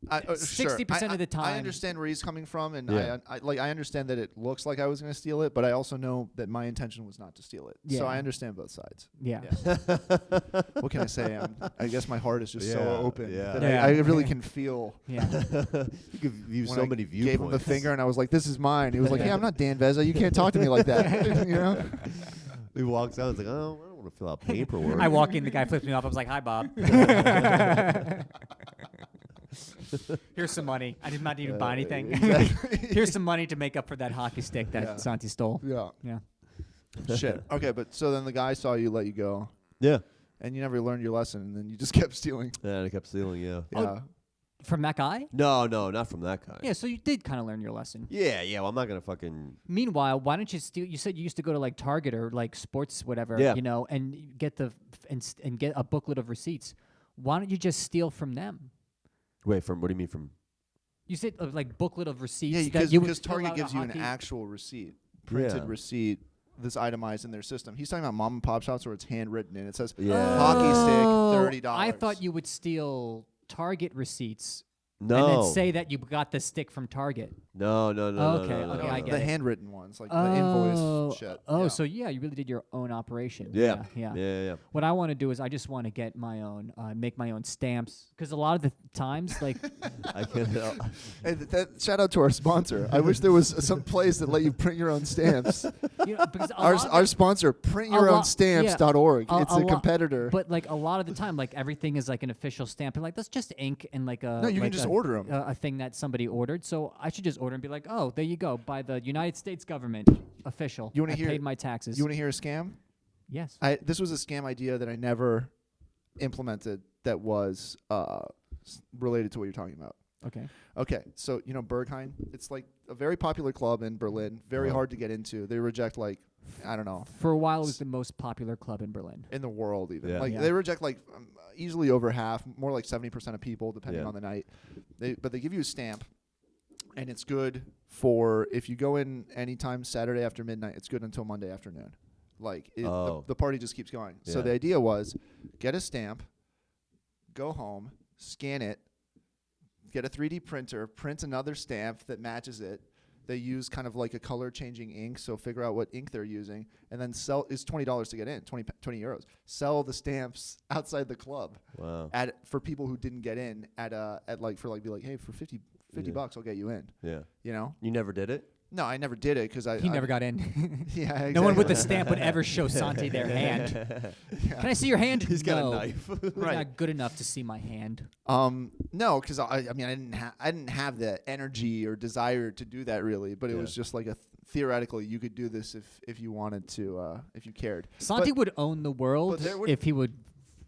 60% of the time. I understand where he's coming from, and Yeah. I understand that it looks like I was going to steal it, but I also know that my intention was not to steal it. So Yeah. I understand both sides. Yeah. What can I say? I guess my heart is just so Yeah, open yeah. that Yeah. I really can feel. Yeah. You could view When so I many viewpoints. gave him the finger, and I was like, "This is mine." He was like, "Hey, I'm not Dan Veza. You can't talk to me like that." You know? He walks out and he's like, oh, I don't want to fill out paperwork. I walk in, the guy flips me off. I was like, "Hi, Bob." Here's some money. I did not even buy anything. Exactly. Here's some money to make up for that hockey stick that Yeah. Santi stole. Yeah. Yeah. Shit. Okay, but so then the guy saw you, let you go, Yeah. and you never learned your lesson, and then you just kept stealing. Yeah, and I kept stealing, yeah. Yeah. From that guy? No, not from that guy. Yeah, so you did kind of learn your lesson. Yeah, well, I'm not going to fucking... Meanwhile, why don't you steal? You said you used to go to like Target or like sports, whatever, Yeah. and get and get a booklet of receipts. Why don't you just steal from them? Wait, what do you mean from... You said like booklet of receipts. Yeah, that you would because fill Target out gives a you an hockey- actual receipt, printed Yeah. receipt, that's itemized in their system. He's talking about mom and pop shops where it's handwritten and it says Yeah. hockey stick, $30. I thought you would steal Target receipts No. and then say that you got the stick from Target. No. Okay, no, okay, I no. get the it. handwritten ones, like the invoice shit. Oh, Yeah. so yeah, you really did your own operation. Yeah. Yeah. Yeah. What I want to do is I just want to get my own, make my own stamps. Because a lot of the times, like, I can't... Hey, shout out to our sponsor. I wish there was some place that let you print your own stamps. because Our sponsor, printyourown.stamps.org. It's a competitor. But like a lot of the time, like everything is like an official stamp. And like that's just ink and like a. No, you can like just a- order 'em. A thing that somebody ordered. So I should just order and be like, oh, there you go, by the United States government, official. You wanna I hear- paid my taxes. You want to hear a scam? Yes. This was a scam idea that I never implemented that was related to what you're talking about. Okay. Okay, so you know Berghain? It's like a very popular club in Berlin, very Wow. hard to get into. They reject like, I don't know, For a while, it was the most popular club in Berlin. in the world even. Yeah. Like Yeah. they reject like easily over half, more like 70% of people depending Yeah. on the night. But they give you a stamp, and it's good for if you go in anytime Saturday after midnight. It's good until Monday afternoon. Like Oh. the party just keeps going. So Yeah. the idea was, get a stamp, go home, scan it, get a 3D printer, print another stamp that matches it. They use kind of like a color changing ink, so figure out what ink they're using, and then sell. It's $20 to get in, 20 euros. Sell the stamps outside the club Wow. for people who didn't get in be like, hey, for 50 Yeah. bucks I'll get you in. Yeah. You know? You never did it? No, I never did it because He never got in. Yeah, exactly. No one with the stamp would ever show Santi their hand. Yeah. Can I see your hand? He's got No. a knife. You're Right. not good enough to see my hand. No, because I didn't have the energy or desire to do that really, but it Yeah. was just like theoretically you could do this if you wanted to, if you cared. Santi would own the world there would- if he would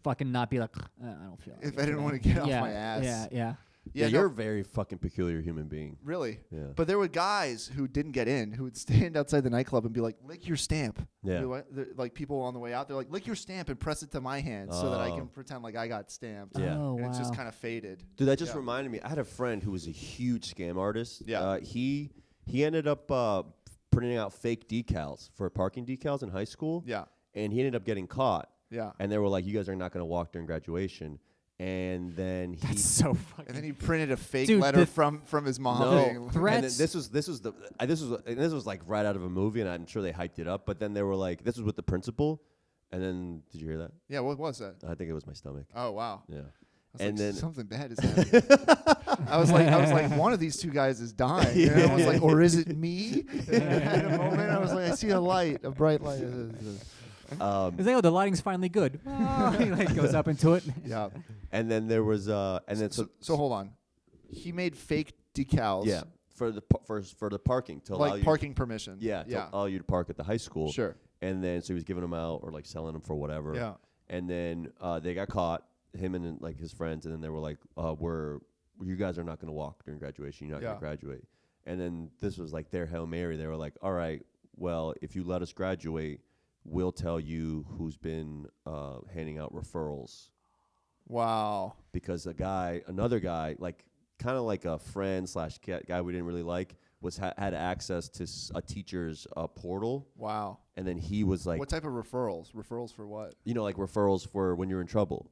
fucking not be like, I don't feel like If it I didn't today." want to get off Yeah, my ass. Yeah. Yeah, no, you're a very fucking peculiar human being. really. Yeah. But there were guys who didn't get in who would stand outside the nightclub and be like, lick your stamp. Yeah. You know what? Like people on the way out, they're like, lick your stamp and press it to my hand so that I Oh. can pretend like I got stamped. Yeah. Oh, And it's just wow. kind of faded. Dude, that just Yeah. reminded me. I had a friend who was a huge scam artist. Yeah. He ended up printing out fake decals for parking decals in high school. Yeah. And he ended up getting caught. Yeah. And they were like, "You guys are not going to walk during graduation." And then he That's so fucking. And then he printed a fake Dude, letter the from his mom. no. being- And then Threats. this was like right out of a movie, and I'm sure they hyped it up. But then they were like, "This was with the principal." And then, did you hear that? Yeah, what was that? I think it was my stomach. Oh wow. Yeah. I was And like, then something bad is happening. I was like, one of these two guys is dying. And I was like, or is it me? And at a moment, I was like, I see a light, a bright light. He's like, oh, the lighting's finally good. Oh, he like goes up into it. Yeah. and then there was and then So hold on. He made fake decals. yeah for the for the parking to allow Like you parking permission. to Yeah. allow you to park at the high school. Sure. And then so he was giving them out or like selling them for whatever. Yeah. And then they got caught, him and like his friends, and then they were like, you guys are not going to walk during graduation. You're not going Yeah. to graduate. And then this was like their Hail Mary. They were like, all right, well, if you let us graduate, we'll tell you who's been handing out referrals. Wow. Because another guy, like kind of like a friend / guy we didn't really like, had access to a teacher's portal. Wow. And then he was like, What type of referrals? Referrals for what? like referrals for when you're in trouble.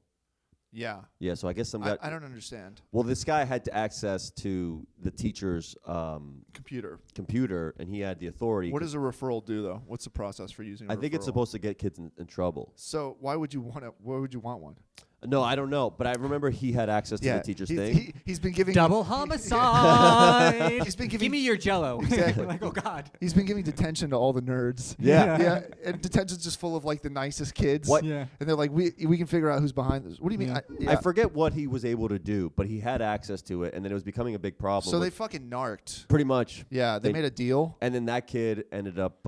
Yeah. Yeah, so I guess some guy. I don't understand. Well, this guy had access to the teacher's Computer. computer, and he had the authority. What does a referral do though? What's the process for using a I think it's referral? supposed to get kids in trouble. So why would you want one? No, I don't know, but I remember he had access to the teacher's thing. He's been giving Double homicide. He's been Give giving me your Jello. Exactly. Like, oh God. He's been giving detention to all the nerds. Yeah. Yeah, and detention's just full of like the nicest kids. What? Yeah. And they're like, we can figure out who's behind this. What do you mean? Yeah. I forget what he was able to do, but he had access to it, and then it was becoming a big problem. So they with- fucking narked. pretty much. Yeah, they made a deal. And then that kid ended up.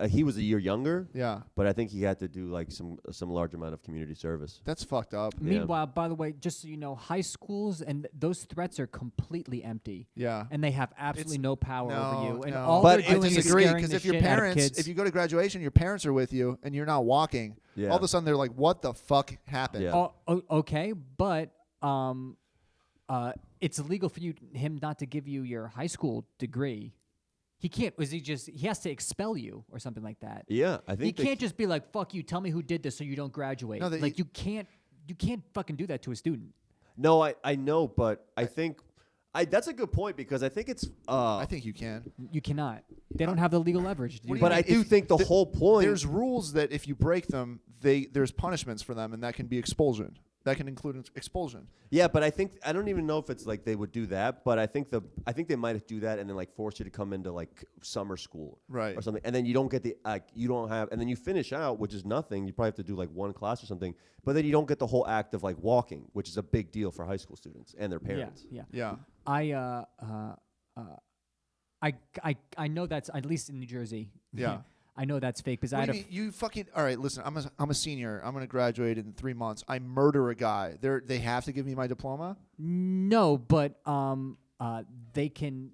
He was a year younger. Yeah, But I think he had to do like some large amount of community service. that's fucked up. Meanwhile, by the way, just so you know, high schools and those threats are completely empty. Yeah. And they have absolutely no power over you. And no. all But they're I doing is disagree scaring because the if your shit out of parents, kids. if you go to graduation, your parents are with you and you're not walking. Yeah. All of a sudden they're like, "What the fuck happened?" Yeah. Okay, but it's illegal for him not to give you your high school degree. He can't. He has to expel you or something like that. Yeah, I He think can't just be like, "Fuck you, tell me who did this so you don't graduate." No, like you can't fucking do that to a student. No, I know, but I think that's a good point because I think it's. I think you can. You cannot. They don't have the legal leverage. To do What do you But that. I do think the whole point. There's rules that if you break them, there's punishments for them, and that can be expulsion. That can include expulsion. Yeah, but I don't even know if it's like they would do that, but I think they might do that and then like force you to come into like summer school, Right. or something, and then you don't get and then you finish out, which is nothing. You probably have to do like one class or something, but then you don't get the whole act of like walking, which is a big deal for high school students and their parents. Yeah. Yeah. I know that's at least in New Jersey. Yeah. I know that's fake because I What had do you mean? You fucking all right. Listen, I'm a senior. I'm gonna graduate in 3 months. I murder a guy. They have to give me my diploma. no, but they can.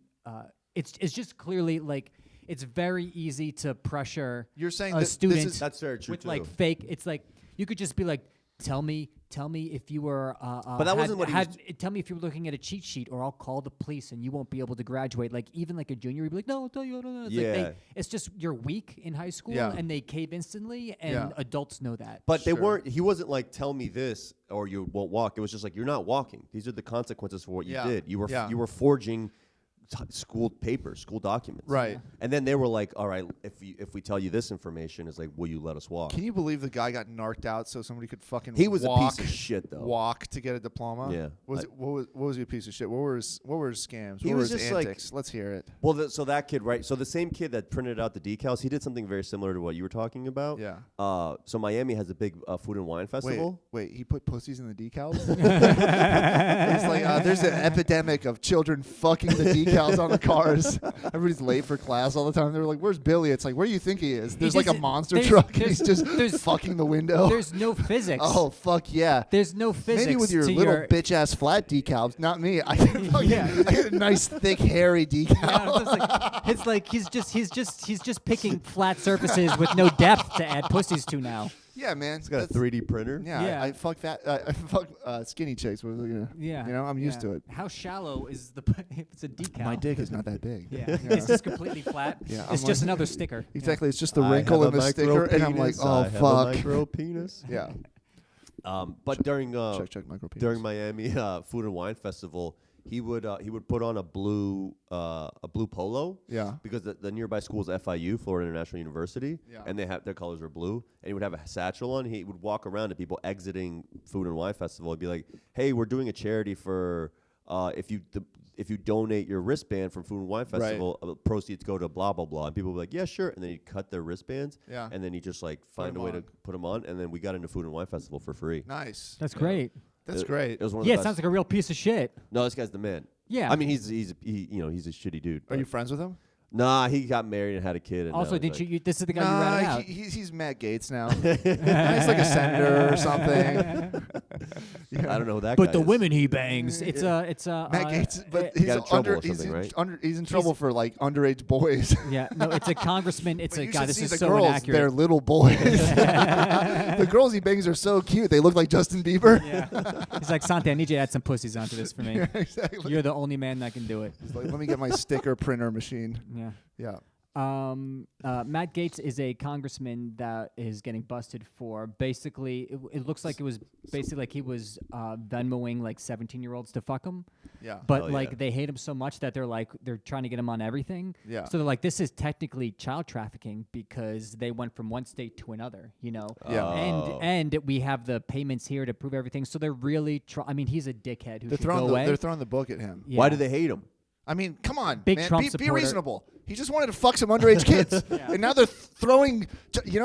It's just clearly like it's very easy to pressure You're saying a that student this is That's very true with too. like fake. It's like you could just be like, tell me tell me if you were. But that wasn't what he was. Tell me if you were looking at a cheat sheet, or I'll call the police and you won't be able to graduate. Like even like a junior, you'd be like, no, I'll tell you. I don't know. It's like it's just you're weak in high school, and they cave instantly, and adults know that. But they weren't. He wasn't like, tell me this or you won't walk. It was just like, you're not walking. These are the consequences for what you did. You were forging school papers, school documents. Right. And then they were like, all right, if we tell you this information, it's like, will you let us walk? Can you believe the guy got narked out so somebody could fucking He was walk, a piece of shit, though. Walk to get a diploma? Yeah. What was he a piece of shit? What were his scams? He what were was his just like- antics? Let's hear it. Well, so that kid, right? So the same kid that printed out the decals, he did something very similar to what you were talking about. Yeah. So Miami has a big food and wine festival. Wait, he put pussies in the decals? It's like, there's an epidemic of children fucking the decals on the cars. Everybody's late for class all the time. They were like, where's Billy? It's like, where do you think he is? There's like a monster truck and he's just fucking the window. There's no physics. Oh, fuck yeah. There's no physics. Maybe with your little bitch-ass flat decals. Not me. I get a nice, thick, hairy decal. Yeah, it's like he's just picking flat surfaces with no depth to add pussies to now. Yeah, man. He's got a 3D printer. Yeah. I fuck that. I fuck skinny chicks. What was I gonna? Yeah. You know, I'm used to it. How shallow is the? If it's a decal. My dick is not that big. Yeah. It's just completely flat. Yeah, It's I'm just like- another sticker. Exactly. It's just the wrinkle in the sticker, and I'm like, oh fuck. Micro penis. Yeah. But during Check micro penis. during Miami Food and Wine Festival, he would put on a blue polo. Yeah. Because the nearby school is FIU, Florida International University, Yeah. and their colors were blue. And he would have a satchel on. He would walk around to people exiting Food and Wine Festival and be like, "Hey, we're doing a charity for if you donate your wristband from Food and Wine Festival, proceeds go to blah blah blah." And people would be like, "Yeah, sure." And then he'd cut their wristbands. Yeah. And then he'd just like find a way to put them on. And then we got into Food and Wine Festival for free. Nice. That's great. That's great. It was one of Yeah, the it best. sounds like a real piece of shit. No, this guy's the man. Yeah. I mean, he's a shitty dude. Are but- you friends with him? Nah, he got married and had a kid. And Also, now didn't he's you? This is the guy you ratted out. He's Matt Gates now. He's like a senator or something. I don't know who that But guy the is. women he bangs, it's Matt Gates, but he's got in trouble or he's something, in, right? he's in trouble for like underage boys. yeah, no, it's a congressman. It's But a you God. should This see is the so girls. inaccurate. They're little boys. The girls he bangs are so cute. They look like Justin Bieber. Yeah. He's like, Santi, I need you to add some pussies onto this for me. Yeah, exactly. You're the only man that can do it. He's like, let me get my sticker printer machine. Yeah. Yeah. Matt Gaetz is a congressman that is getting busted for basically. It looks like it was basically like he was Venmoing like 17-year-olds to fuck him. Yeah. But Oh, like yeah. they hate him so much that they're trying to get him on everything. Yeah. So they're like, this is technically child trafficking because they went from one state to another. You know. Yeah. Oh. And we have the payments here to prove everything. So they're really. I mean, he's a dickhead who They're should go throwing away. they're throwing the book at him. Yeah. Why do they hate him? I mean, come on, Big man. Trump Be supporter. reasonable. He just wanted to fuck some underage kids, and now they're throwing,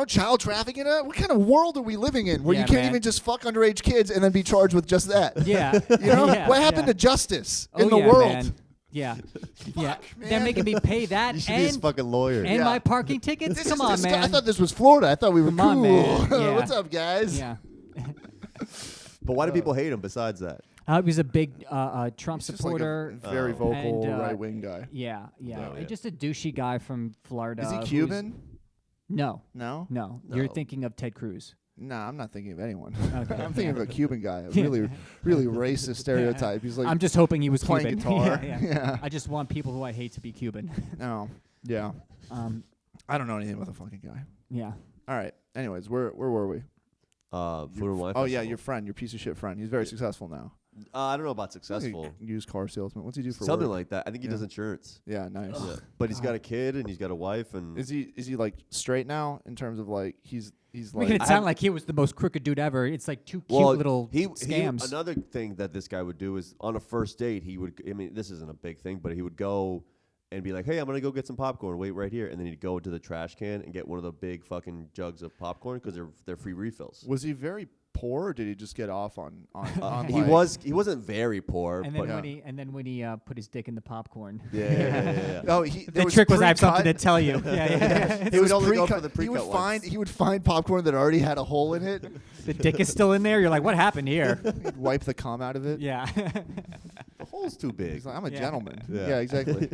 child trafficking. What kind of world are we living in where Yeah, you can't man. even just fuck underage kids and then be charged with just that? Yeah. You know Yeah, what happened yeah. to justice Oh, in the yeah, world? Man. Yeah. Yeah. man. They're making me pay that You should be his and fucking lawyer. and Yeah. my parking tickets. This Come is on, this guy- I man. thought this was Florida. I thought we were Come cool. on, man. Yeah. What's up, guys? Yeah. But why do people hate him besides that? He was a big Trump He's just supporter. like a very vocal And, right wing guy. Yeah, yeah. Oh, yeah. Just a douchey guy from Florida. Is he who's- Cuban? No, No. no. You're No. thinking of Ted Cruz. No, I'm not thinking of anyone. Okay. I'm thinking of a Cuban guy. A really, really racist stereotype. He's like I'm just hoping he was playing Cuban. guitar. Yeah, Yeah. I just want people who I hate to be Cuban. no. Yeah. um, I don't know anything about the fucking guy. yeah. All right. Anyways, where were we? Food and wine. Oh yeah, Festival. your friend, your piece of shit friend. He's very successful now. I don't know about He's successful. a used car salesman. What's he do for Something work? like that. I think he Yeah. does insurance. Yeah, nice. Yeah. But he's got a kid and he's got a wife and Is he like straight now in terms of like he's Making it like sound like he was the most crooked dude ever. It's like two cute little scams. Another thing that this guy would do is on a first date, he would. I mean, this isn't a big thing, but he would go and be like, "Hey, I'm gonna go get some popcorn. Wait right here," and then he'd go into the trash can and get one of the big fucking jugs of popcorn because they're free refills. was he very poor or did he just get off on He wasn't very poor, and then but when he put his dick in the popcorn. yeah. Oh, The trick was I have something to tell you. Yeah. He would only go for the He would pre-cut find ones. he would find popcorn that already had a hole in it. The dick is still in there. You're like, what happened here? He'd wipe the cum out of it. Yeah. The hole's too big. He's like, I'm a Yeah. gentleman. Yeah. Yeah, exactly.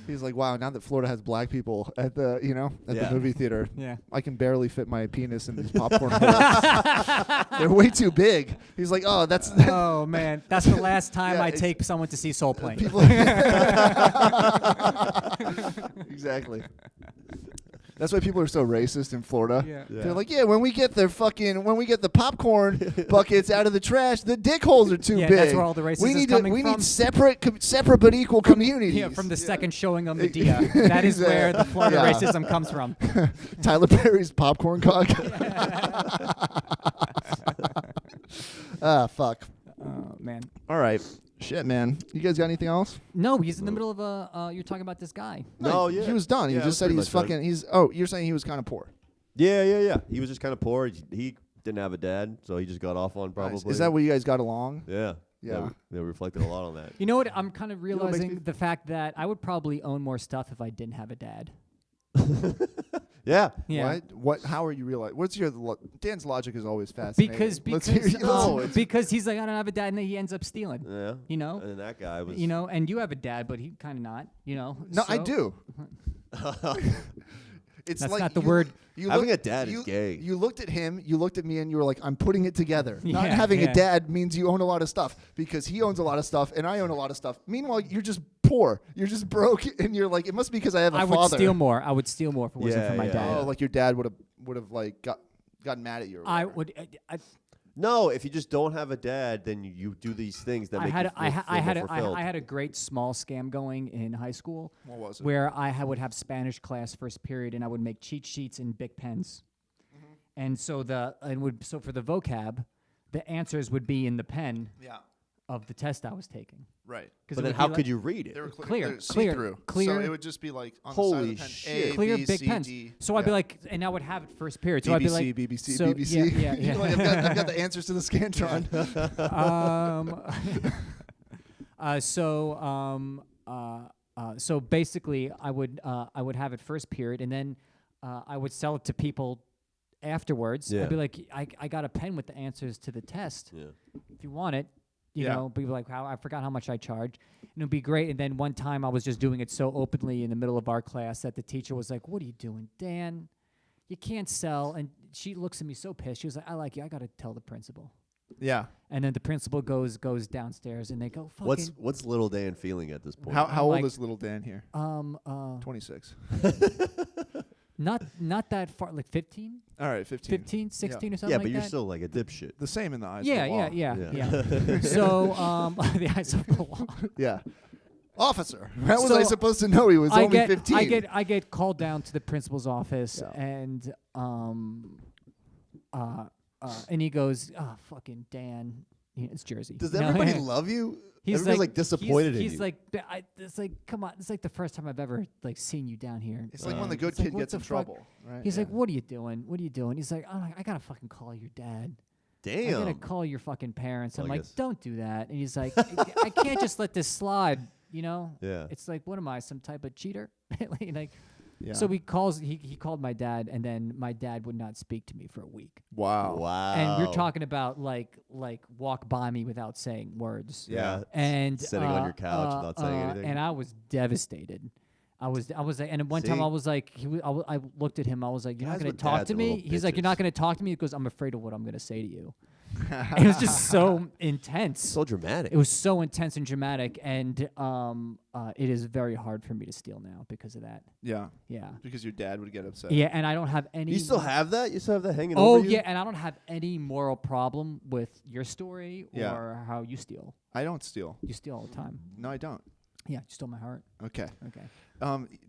He's like, wow, now that Florida has black people at the, Yeah. the movie theater, Yeah. I can barely fit my penis in these popcorn holes. They're way too big. He's like, oh, that's Oh man, that's the last time Yeah, I it's- take someone to see Soul Plane. people. Exactly. That's why people are so racist in Florida. Yeah. They're like, yeah, when we get the popcorn buckets out of the trash, the dick holes are too Yeah, big. that's where all the racism we is need coming we from. need separate but equal communities. Yeah, from the second showing of Medea. That is where the Florida Yeah. racism comes from. Tyler Perry's popcorn cock. Fuck. Oh man. All right. Shit, man. You guys got anything else? No, he's in the middle of a. You're talking about this guy. No, yeah. He was done. Yeah, He it just was said pretty he's much fucking. done. You're saying he was kind of poor. Yeah. He was just kind of poor. He didn't have a dad, so he just got off on probably. Nice. Is that where you guys got along? Yeah. Yeah. We reflected a lot on that. You know what? I'm kind of know what makes realizing me- the fact that I would probably own more stuff if I didn't have a dad. Yeah. Yeah. What? How are you realizing? What's your Dan's logic is always fascinating. Because Let's hear because he's like, I don't have a dad, and then he ends up stealing. Yeah. You know. And then that guy was. And you have a dad, but he kind of not. No, I so- do. It's That's like not the word. Having a dad is gay. You looked at him, you looked at me, and you were like, I'm putting it together. Not Yeah, having yeah. a dad means you own a lot of stuff because he owns a lot of stuff and I own a lot of stuff. Meanwhile, you're just poor. You're just broke, and you're like, it must be because I have a I father. would steal more. I would steal more if it wasn't Yeah, for my yeah. dad. Oh, like your dad would have like gotten mad at you. Or I whatever. would. No, if you just don't have a dad, then you do these things that I make had you feel, feel more fulfilled. I had a great small scam going in high school. What was it? Where would have Spanish class first period, and I would make cheat sheets in big pens. And so for the vocab, the answers would be in the pen Yeah. of the test I was taking. Right. But then how could you read it? They were Clear. see-through. Clear. So it would just be like on Holy the side of the pen, shit. A, Clear B, big C, pens. D. So I'd be Yeah. like, and I would have it first period. So I'd be like, BBC, so, BBC. Yeah, yeah. You're like, I've got the answers to the Scantron. So basically, I would have it first period, and then I would sell it to people afterwards. Yeah. I'd be like, I got a pen with the answers to the test. Yeah. If you want it, you Yeah. know, be like, I forgot how much I charged. And it'd be great. And then one time I was just doing it so openly in the middle of our class that the teacher was like, "What are you doing, Dan? You can't sell." And she looks at me so pissed. She was like, "I like you. I got to tell the principal." Yeah. And then the principal goes downstairs, and they go, "Fucking." What's little Dan feeling at this point? How old like- is little Dan here? 26. Not that far, like 15, All right, 15. 15, 16 or something yeah, like but you're that. still like a dipshit. The same in the eyes Yeah, of the law. yeah. So, the eyes of the law. Yeah. Officer, how was So I supposed to know he was only 15? I get called down to the principal's office, Yeah. and he goes, "Oh, fucking Dan." It's Jersey. Does No, everybody love you? He's Everybody's disappointed in he's you. like, it's like, come on, it's like the first time I've ever like seen you down here. It's like when the good It's like, kid what gets the in fuck? trouble, right? He's Yeah. like, "What are you doing? What are you doing?" He's like, I gotta fucking call your dad. I'm gonna Damn. call your fucking parents. I'm I like, guess. "Don't do that." And he's like, I can't just let this slide. You know? Yeah. It's like, what am I, some type of cheater? Like, Yeah. so he called my dad, and then my dad would not speak to me for a week. Wow. Wow. And we're talking about like walk by me without saying words. Yeah. And Sitting on your couch without saying anything. And I was devastated. I was like, and one time See? I was like, I looked at him. I was like, "You're not Guys going to with talk dads to are me." little He's like, "You're not bitches. going to talk to me." He goes, "I'm afraid of what I'm going to say to you." And it was just so intense. So dramatic. It was so intense and dramatic, and it is very hard for me to steal now because of that. Yeah. Yeah. Because your dad would get upset. Yeah, and I don't have any. You still have that? You still have that hanging Oh over you? yeah, and I don't have any moral problem with your story Yeah. or how you steal. I don't steal. You steal all the time. No, I don't. Yeah, you stole my heart. Okay. Okay.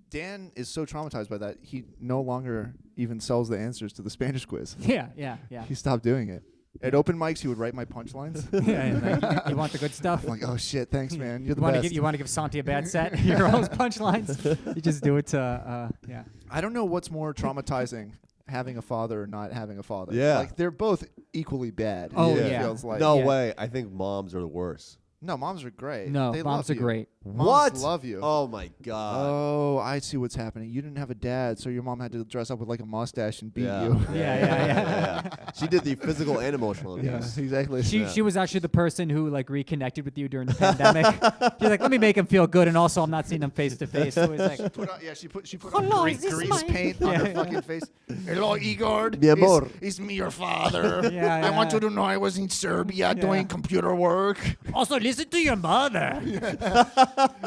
Dan is so traumatized by that, he no longer even sells the answers to the Spanish quiz. Yeah. He stopped doing it. At open mics, he would write my punchlines. Yeah, and like, you want the good stuff? I'm like, oh shit, thanks, man. You're the You best. want to give Santi a bad set? Your own punchlines. You just do it to yeah. I don't know what's more traumatizing, having a father or not having a father. Yeah. Like they're both equally bad. Oh, it yeah. feels like. No Yeah. way. I think moms are the worst. No, moms are great. No, they moms love are you. great. Moms What? love you. Oh my god. Oh, I see what's happening. You didn't have a dad, so your mom had to dress up with like a mustache and beat you. Yeah. She did the physical and emotional Yeah, abuse. exactly. She was actually the person who like reconnected with you during the pandemic. She's like, let me make him feel good, and also I'm not seeing him face to face. So it's like, she put Hello, on is this grease my- paint on her Yeah. fucking face. Hello, Igor. Mi amor. It's me, your father. Yeah, I want yeah. you to know I was in Serbia doing computer work. also listen to your mother.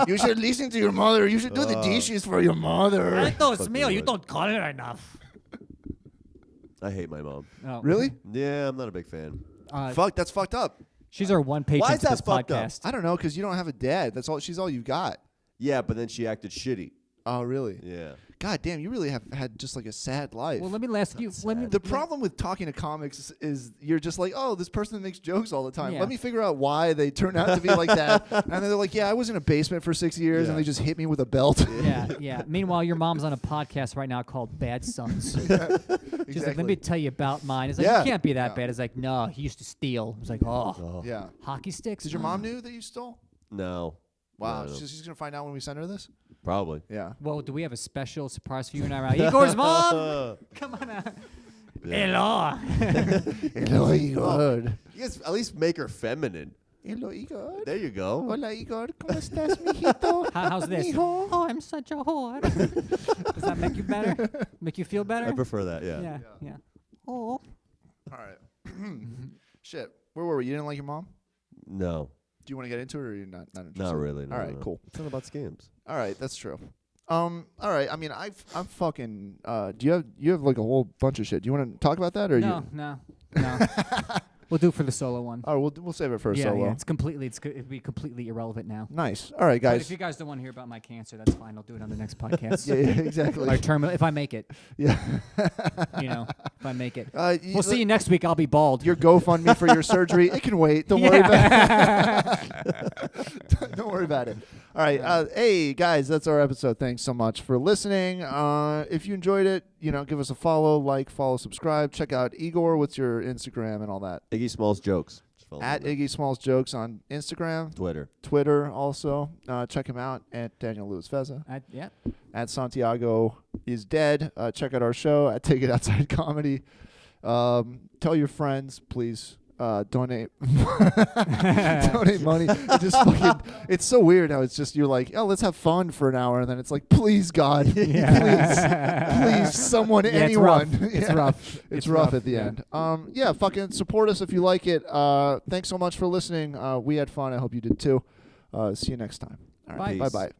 You should listen to your mother. You should do the dishes for your mother. Smell, you don't call her enough. I hate my mom. Oh. Really? Yeah, I'm not a big fan. Fuck, that's fucked up. She's our one patron Why is to this that fucked up? podcast. I don't know, because you don't have a dad. She's all you got. Yeah, but then she acted shitty. Oh, really? Yeah. God damn, you really have had just like a sad life. Well, let me ask you. The problem with talking to comics is you're just like, oh, this person makes jokes all the time. Yeah. Let me figure out why they turn out to be like that. And then they're like, yeah, I was in a basement for 6 years, and Yeah. they just hit me with a belt. Yeah. Meanwhile, your mom's on a podcast right now called Bad Sons. She's like, let me tell you about mine. It's like, Yeah. you can't be that Yeah. bad. It's like, no, he used to steal. It's like, oh, Yeah. hockey sticks. Did your mom knew that you stole? No. Wow. No. She's going to find out when we send her this? Probably. Yeah. Well, do we have a special surprise for you and I? Right? Igor's mom. Come on out. Yeah. Hello. Hello, Igor. You guys at least make her feminine. Hello, Igor. There you go. Hola, Igor. ¿Cómo estás, mijito? How's this? Mijo. Oh, I'm such a whore. Does that make you better? Make you feel better? I prefer that. Yeah. Yeah. Oh. All right. Shit. Where were we? You didn't like your mom? No. Do you want to get into it, or are you not interested? Not really. No, All right, no. cool. It's not about scams. All right, that's true. All right. I mean, I'm fucking. Do you have like a whole bunch of shit? Do you want to talk about that, or No. We'll do it for the solo one. Oh, we'll save it for a solo. Yeah. It'd be completely irrelevant now. Nice. All right, But guys. if you guys don't want to hear about my cancer, that's fine. I'll do it on the next podcast. yeah, exactly. My terminal, if I make it. Yeah. If I make it. We'll See you next week. I'll be bald. Your GoFundMe for your surgery, it can wait. Don't worry about it. Don't worry about it. All right. Hey, guys, that's our episode. Thanks so much for listening. If you enjoyed it, give us a follow, subscribe. Check out Igor. What's your Instagram and all that? Iggy Smalls jokes. Just follow At me Iggy Smalls Jokes on Instagram. there. Twitter also. Check him out at Daniel Lewis Feza. Yeah. At Santiago is Dead. Check out our show at Take It Outside Comedy. Tell your friends, please. Donate donate money. It's so weird how it's just you're like, oh, let's have fun for an hour, and then it's like, please God, please someone, anyone. It's rough. It's rough at the end. Fucking support us if you like it. Thanks so much for listening. We had fun. I hope you did too. See you next time. All right. Bye. Bye.